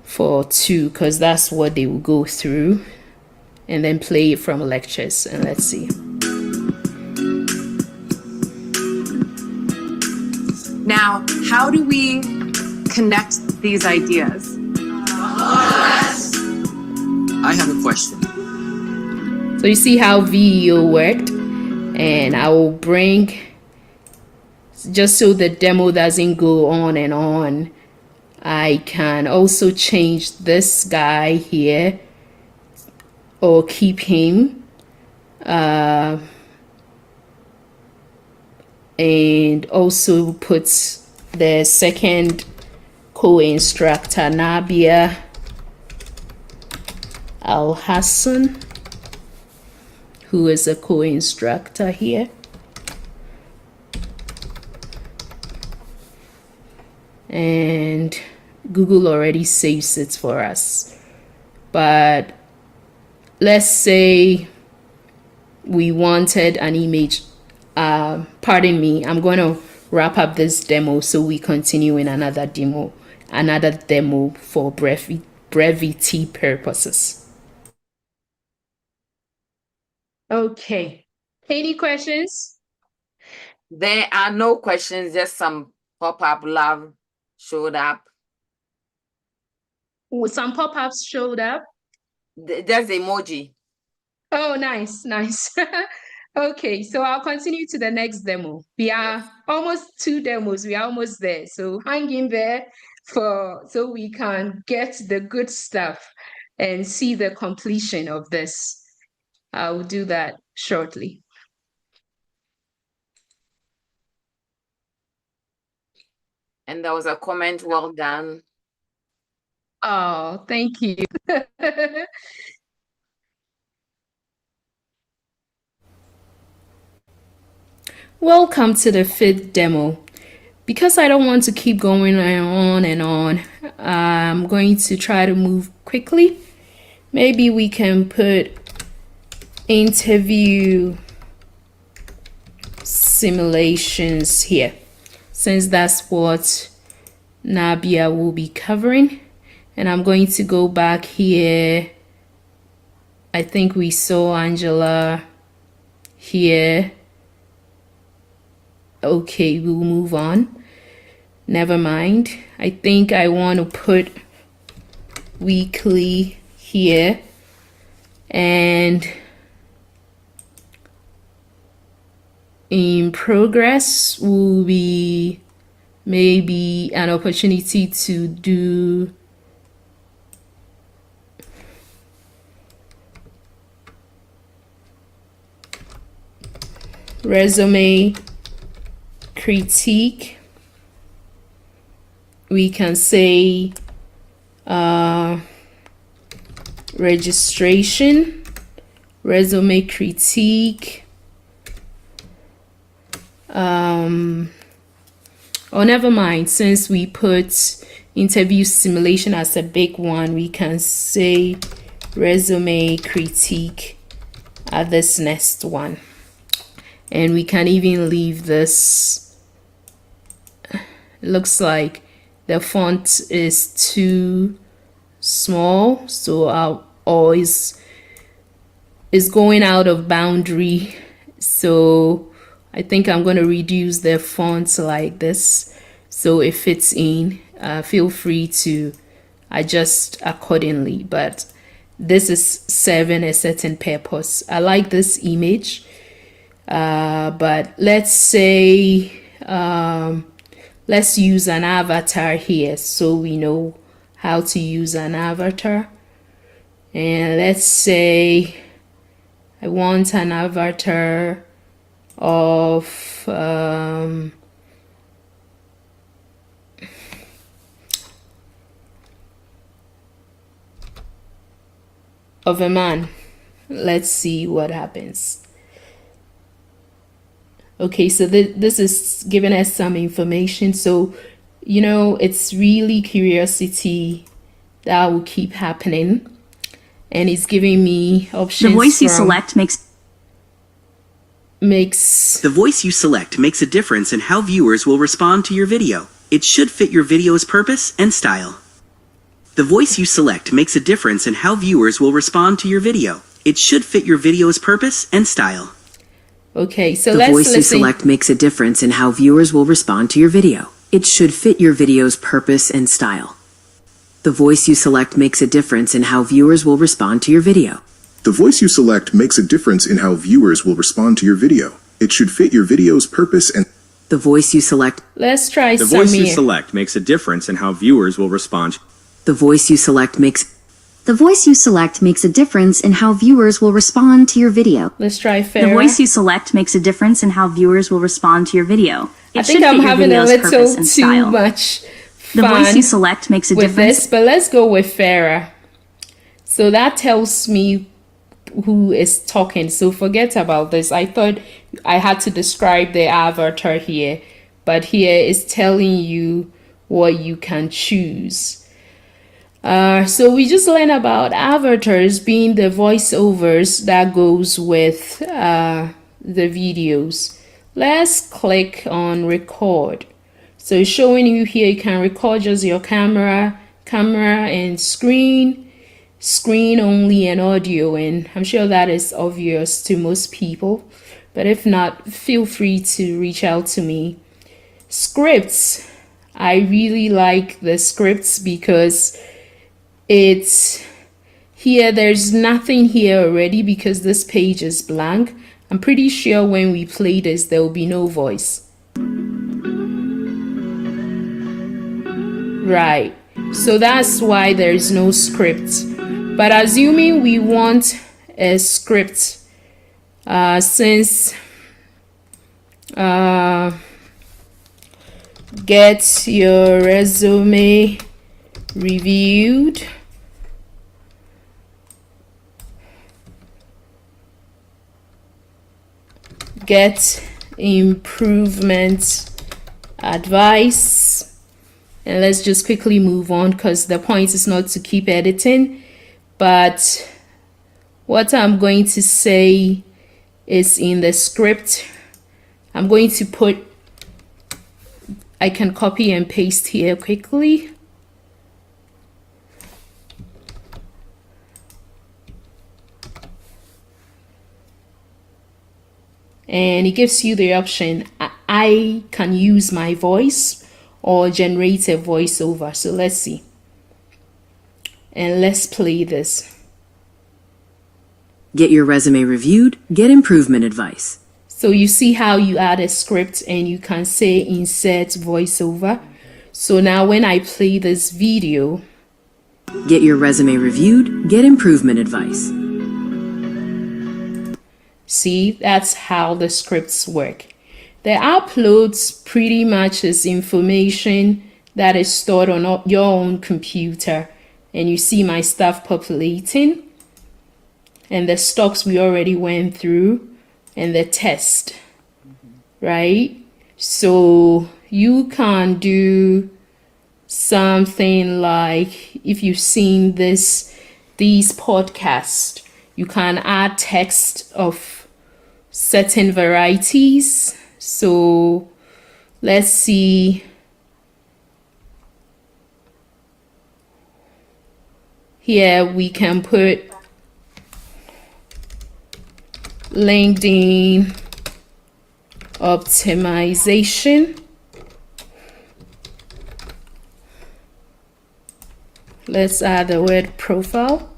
for 2, because that's what they will go through, and then play it from lectures. And let's see. Now, how do we connect these ideas? I have a question. So you see how VEO worked, and I will bring, just so the demo doesn't go on and on, I can also change this guy here, or keep him, and also put the second co-instructor, Nabia Al Hassan, who is a co-instructor here. And Google already saves it for us. But let's say we wanted an image. Pardon me, I'm going to wrap up this demo so we continue in another demo for brevity purposes. Okay. Any questions? There are no questions, just some pop-up love showed up. Some pop-ups showed up. Just emoji. Oh, nice. Okay, so I'll continue to the next demo. We are almost 2 demos. We are almost there. So hang in there so we can get the good stuff and see the completion of this. I'll do that shortly. And there was a comment, well done. Oh, thank you. Welcome to the 5th demo. because I don't want to keep going on and on, I'm going to try to move quickly. Maybe we can put interview simulations here, since that's what Nabia will be covering. And I'm going to go back here. I think we saw Angela here. Okay, we'll move on. Never mind. I think I want to put weekly here, and in progress will be maybe an opportunity to do resume critique. We can say registration, resume critique, or never mind, since we put interview simulation as a big one, we can say resume critique at this next one. And we can even leave this. It looks like the font is too small, so or is going out of boundary. So I think I'm going to reduce the font like this so it fits in. Feel free to adjust accordingly, but this is serving a certain purpose. I like this image, but let's say let's use an avatar here so we know how to use an avatar. And let's say I want an avatar of a man. Let's see what happens. Okay, so this is giving us some information. So, you know, it's really curiosity that will keep happening. And it's giving me options. The voice you select makes The voice you select makes a difference in how viewers will respond to your video. It should fit your video's purpose and style. The voice you select makes a difference in how viewers will respond to your video. It should fit your video's purpose and style. Okay, so The let's voice you listen. select makes a difference in how viewers will respond to your video. It should fit your video's purpose and style. The voice you select makes a difference in how viewers will respond to your video. The voice you select makes a difference in how viewers will respond to your video. It should fit your video's purpose and... The voice you select Let's try The voice you Samir. select makes a difference in how viewers will respond. The voice you select makes The voice you select makes a difference in how viewers will respond to your video. Let's try the Farah. voice you select makes a difference in how viewers will respond to your video. It I think should I'm fit your having a video's little purpose and too style. much The fun voice you select makes a with difference. this, but let's go with Farah. So that tells me who is talking. So forget about this. I thought I had to describe the avatar here, but here is telling you what you can choose. So we just learned about avatars being the voiceovers that goes with the videos. Let's click on record. So it's showing you here you can record just your camera and screen only, and audio, and I'm sure that is obvious to most people, but if not, feel free to reach out to me. Scripts. I really like the scripts because it's here, there's nothing here already because this page is blank. I'm pretty sure when we play this there will be no voice. Right, so that's why there's no script. But assuming we want a script, since get your resume reviewed, get improvement advice. And let's just quickly move on because the point is not to keep editing. But what I'm going to say is in the script. I'm going to put, I can copy and paste here quickly. And it gives you the option, I can use my voice or generate a voiceover. So let's see. And let's play this. Get your resume reviewed, get improvement advice. So you see how you add a script and you can say insert voiceover. So now when I play this video, get your resume reviewed, get improvement advice. See, that's how the scripts work. The uploads pretty much is information that is stored on your own computer. And you see my stuff populating. And the stocks we already went through. And the test. Right? So you can do something like, if you've seen these podcasts, you can add text of certain varieties. So let's see. Here we can put LinkedIn optimization. Let's add the word profile.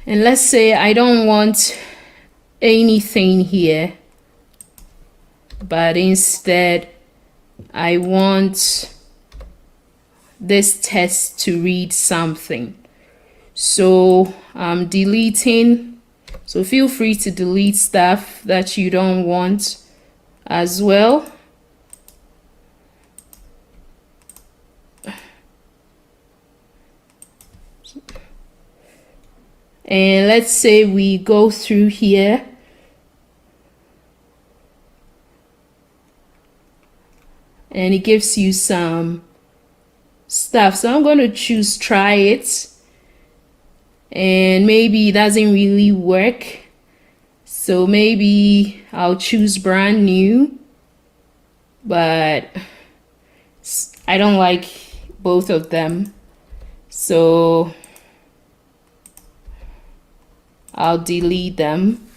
And let's say I don't want anything here, but instead I want this test to read something. So I'm deleting. So feel free to delete stuff that you don't want as well. And let's say we go through here. And it gives you some stuff. So I'm going to choose try it. And maybe it doesn't really work. So maybe I'll choose brand new. But I don't like both of them. So I'll delete them.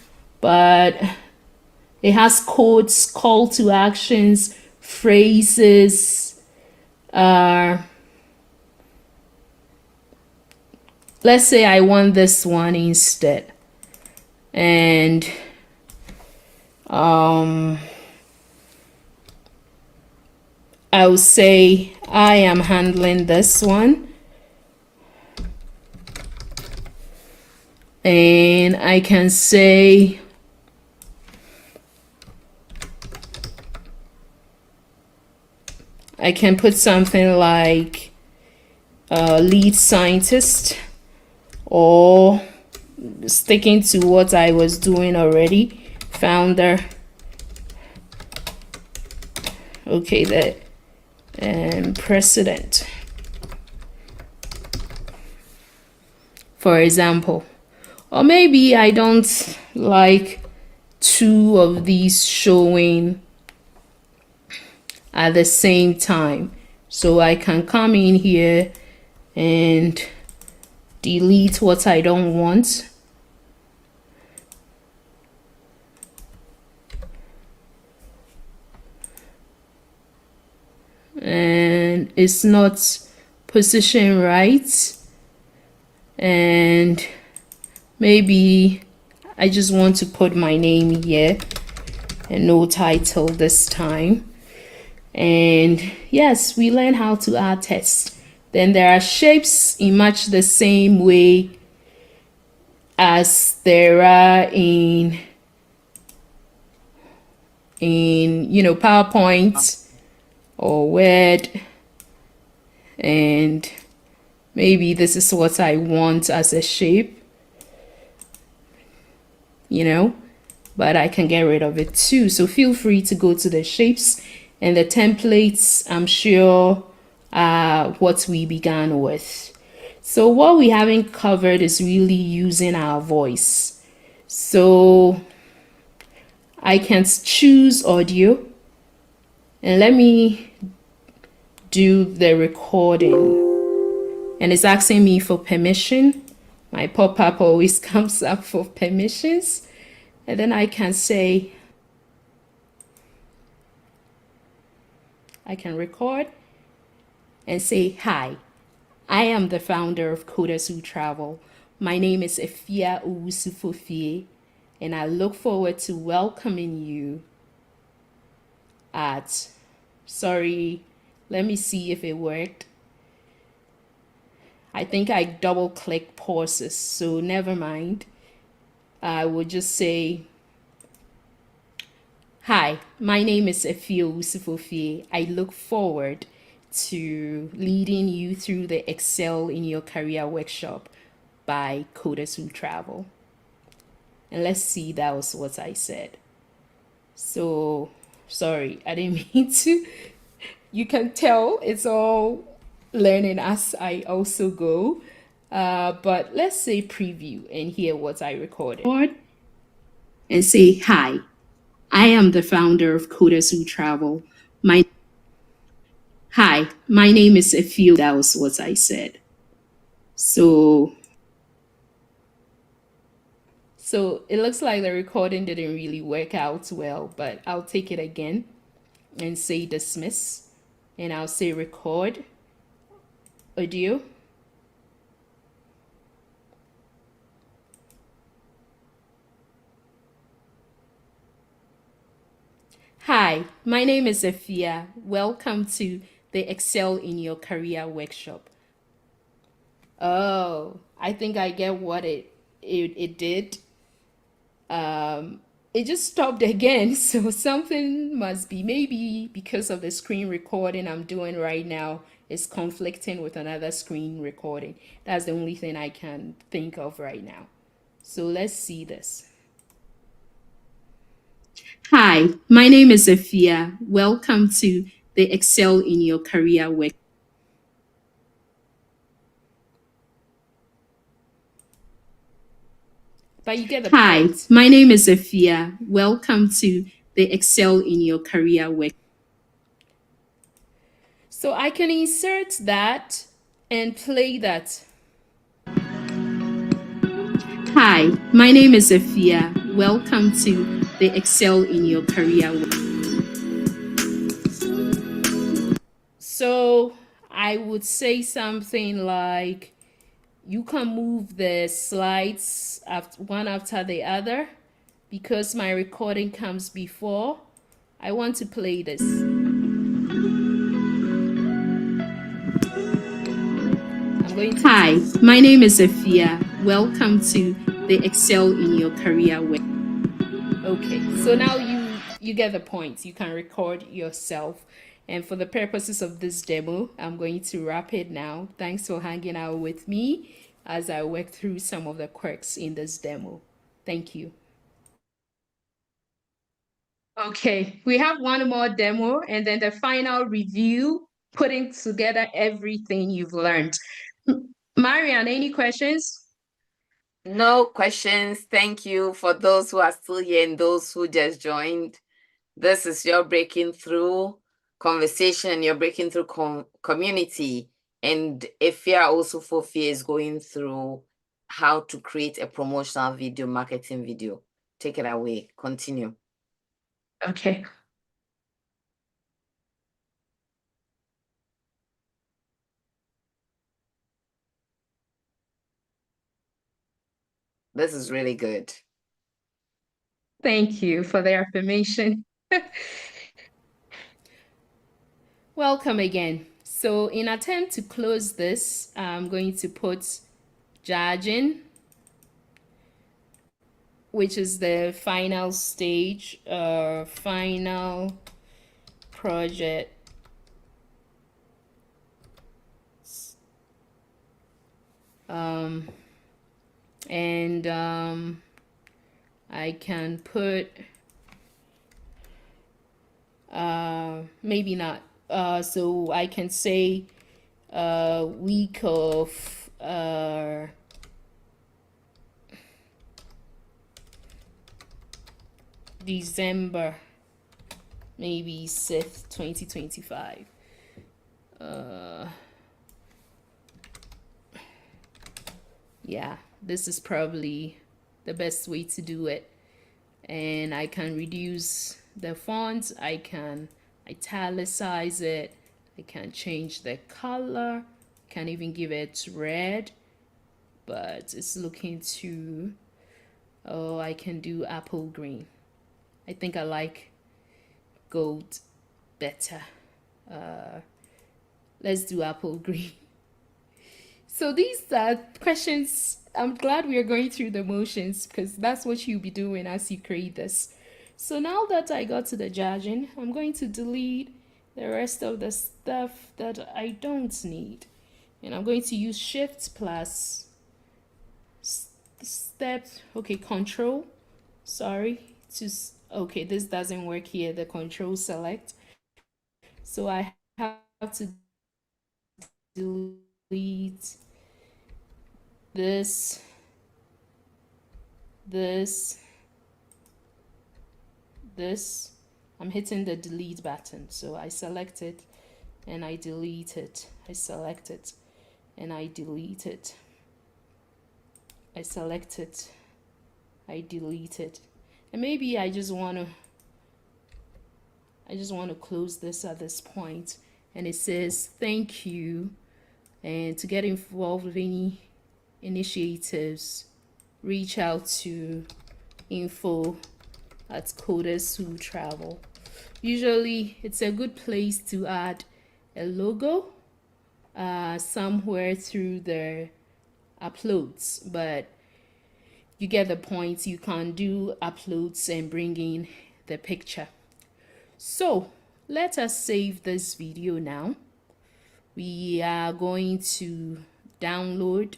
But it has quotes, call to actions, phrases. Let's say I want this one instead. And I'll say I am handling this one. And I can say I can put something like lead scientist, or sticking to what I was doing already, founder. Okay, that, and president, for example. Or maybe I don't like two of these showing at the same time. So I can come in here and delete what I don't want. And it's not position right. And maybe I just want to put my name here and no title this time. And yes, we learn how to add text. Then there are shapes in much the same way as there are in PowerPoint or Word. And maybe this is what I want as a shape, but I can get rid of it too. So feel free to go to the shapes And the templates, I'm sure, are what we began with. So what we haven't covered is really using our voice. So I can choose audio, and let me do the recording. And it's asking me for permission. My pop-up always comes up for permissions. And then I can say, I can record and say, hi, I am the founder of Coders Who Travel. My name is Afia Owusu-Forfie, and I look forward to welcoming you at, sorry, let me see if it worked. I think I double click pauses, so never mind. I will just say, hi, my name is Afia Owusu-Forfie. I look forward to leading you through the Excel in Your Career workshop by Coders Who Travel. And let's see, that was what I said. So, sorry, I didn't mean to. You can tell it's all learning as I also go. But let's say preview and hear what I recorded. And say, hi, I am the founder of Coders Who Travel. Hi, my name is Afia. That was what I said. So it looks like the recording didn't really work out well, but I'll take it again and say dismiss. And I'll say record audio. Hi, my name is Afia. Welcome to the Excel in Your Career workshop. Oh, I think I get what it did. It just stopped again. So something must be, maybe because of the screen recording I'm doing right now is conflicting with another screen recording. That's the only thing I can think of right now. So let's see this. Hi, my name is Afia. Welcome to the Excel in Your Career workshop. But you get the Hi, point. My name is Afia. Welcome to the Excel in Your Career workshop. So I can insert that and play that. Hi, my name is Afia. Welcome to the Excel in Your Career workshop. So I would say something like, you can move the slides one after the other because my recording comes before. I want to play this. I'm going to. Hi, my name is Afia. Welcome to the Excel in Your Career work. Okay, so now you get the point. You can record yourself. And for the purposes of this demo, I'm going to wrap it now. Thanks for hanging out with me as I work through some of the quirks in this demo. Thank you. Okay, we have one more demo and then the final review, putting together everything you've learned. Marian, any questions? No questions. Thank you for those who are still here and those who just joined. This is your breaking through conversation, your breaking through community. And Afia Owusu-Forfie is going through how to create a promotional video, marketing video. Take it away. Continue. Okay. This is really good. Thank you for the affirmation. Welcome again. So in attempt to close this, I'm going to put judging, which is the final stage, final project. And I can put maybe not. So I can say week of December, maybe 6th, 2025. Yeah, this is probably the best way to do it. And I can reduce the font, I can italicize it, I can change the color, can even give it red, but it's looking too, oh, I can do apple green. I think I like gold better. Let's do apple green. So these are questions. I'm glad we are going through the motions, because that's what you'll be doing as you create this. So now that I got to the judging, I'm going to delete the rest of the stuff that I don't need. And I'm going to use Shift plus Control. Sorry. Okay, this doesn't work here, the Control Select. So I have to delete this. I'm hitting the delete button. So I select it and I delete it. I select it and I delete it. I select it. I delete it. And maybe I just want to close this at this point. And it says thank you. And to get involved with any initiatives, reach out to info@coders-who-travel. Usually it's a good place to add a logo somewhere through the uploads, but you get the point. You can do uploads and bring in the picture. So let us save this video now. We are going to download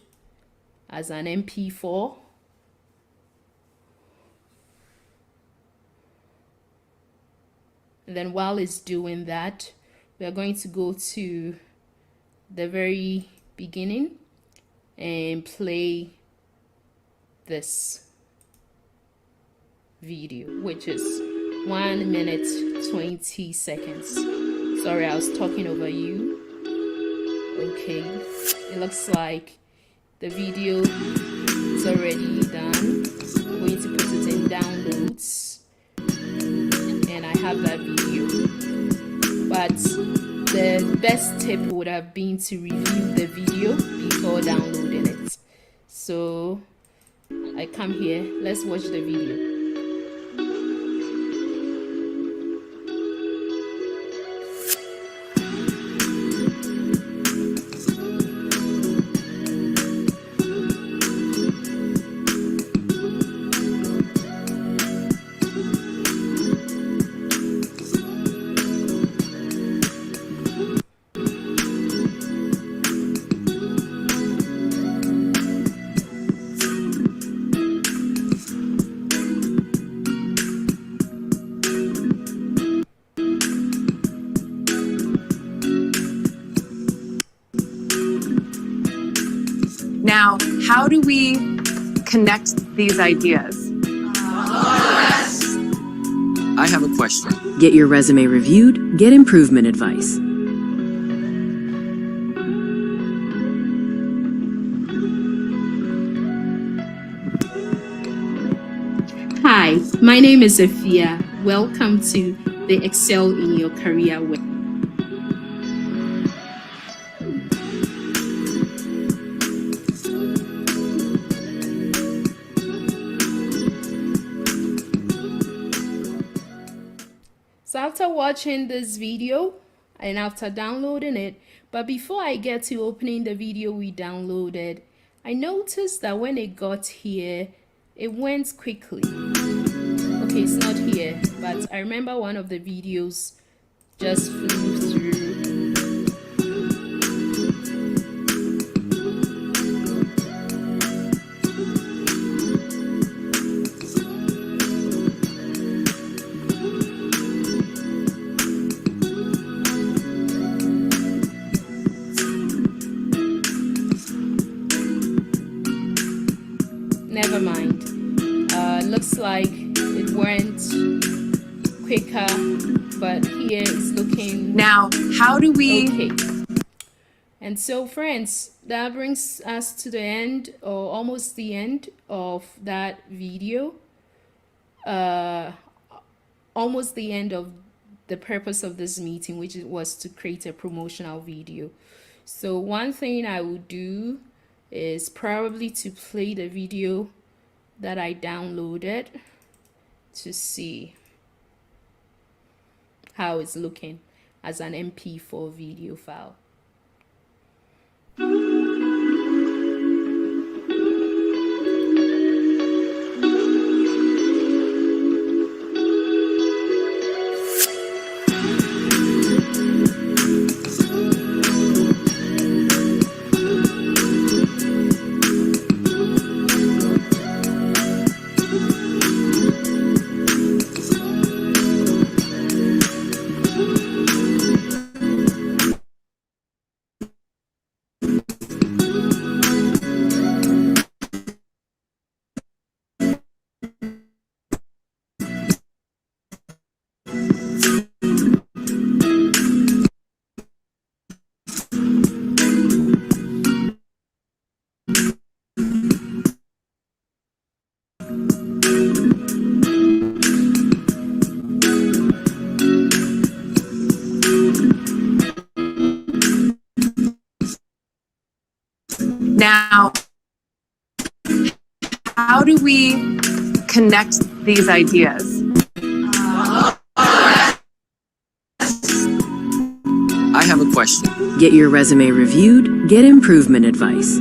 as an MP4. And then while it's doing that, we are going to go to the very beginning and play this video, which is 1 minute 20 seconds. Sorry, I was talking over you. Okay, it looks like the video is already done. I'm going to put it in downloads, and I have that video. But the best tip would have been to review the video before downloading it. So I come here, let's watch the video. Now, how do we connect these ideas? I have a question. Get your resume reviewed, get improvement advice. Hi, my name is Afia. Welcome to the Excel in Your Career web. So after watching this video and after downloading it, but before I get to opening the video we downloaded, I noticed that when it got here, it went quickly. Okay, it's not here, but I remember one of the videos just flew through. quicker, but here it's looking Now, how do we okay. And so, friends, that brings us to the end, or almost the end of that video. Almost the end of the purpose of this meeting, which was to create a promotional video. So one thing I would do is probably to play the video that I downloaded to see how it's looking as an MP4 video file. Now, how do we connect these ideas? I have a question. Get your resume reviewed, get improvement advice.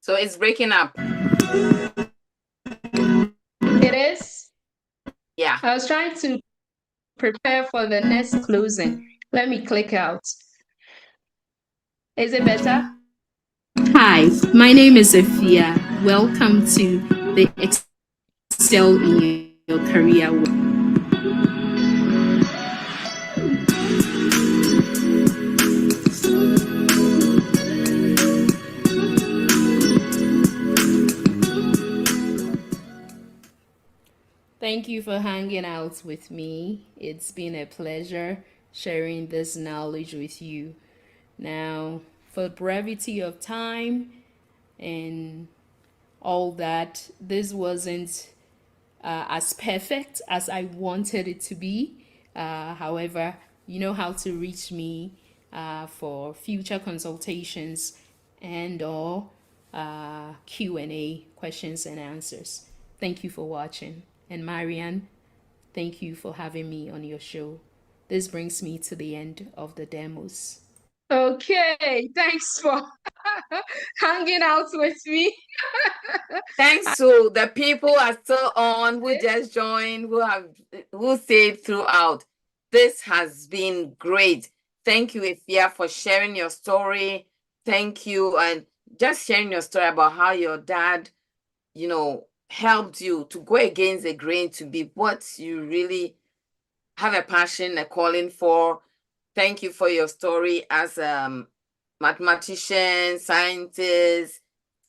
So it's breaking up. It is. Yeah. I was trying to prepare for the next closing. Let me click out. Is it better? Hi, my name is Afia. Welcome to the Excel in Your Career Work. Thank you for hanging out with me. It's been a pleasure sharing this knowledge with you. Now, for brevity of time and all that, this wasn't as perfect as I wanted it to be. However, you know how to reach me for future consultations and or Q&A, questions and answers. Thank you for watching. And Marian, thank you for having me on your show. This brings me to the end of the demos. Okay, thanks for hanging out with me. Thanks to the people who are still on, who just joined, who stayed throughout. This has been great. Thank you, Afia, for sharing your story. Thank you, and just sharing your story about how your dad, helped you to go against the grain to be what you really have a passion, a calling for. Thank you for your story as a mathematician, scientist,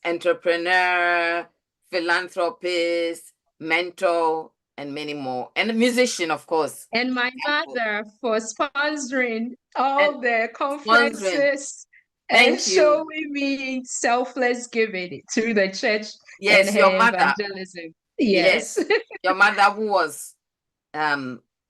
entrepreneur, philanthropist, mentor, and many more. And a musician, of course. And my mother for sponsoring all the conferences and Thank you. showing me selfless giving to the church and Yes, her your mother. evangelism. Yes. Your mother who was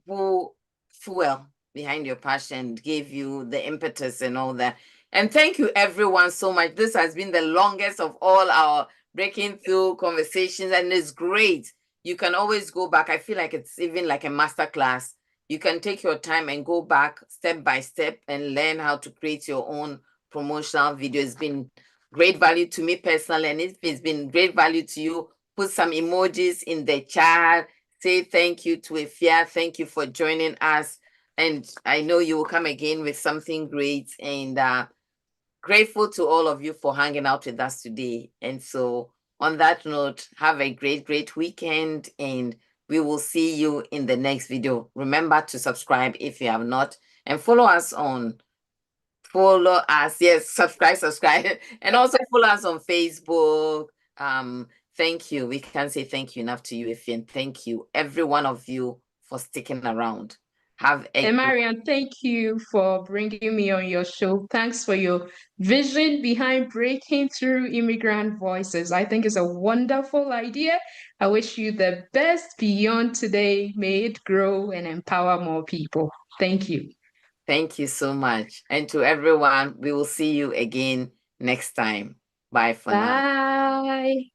who fuel behind your passion, gave you the impetus and all that. And thank you everyone so much. This has been the longest of all our breaking through conversations, and it's great. You can always go back. I feel like it's even like a master class. You can take your time and go back step by step and learn how to create your own promotional video. It's been great value to me personally, and if it's been great value to you, put some emojis in the chat. Say thank you to Afia. Thank you for joining us. And I know you will come again with something great, and grateful to all of you for hanging out with us today. And so on that note, have a great weekend, and we will see you in the next video. Remember to subscribe if you have not, and follow us, yes, subscribe, and also follow us on Facebook. Thank you. We can't say thank you enough to you, Ify, and thank you, every one of you, for sticking around. And Marian, thank you for bringing me on your show. Thanks for your vision behind breaking through Immigrant Voices. I think it's a wonderful idea. I wish you the best beyond today. May it grow and empower more people. Thank you. Thank you so much. And to everyone, we will see you again next time. Bye for now. Bye.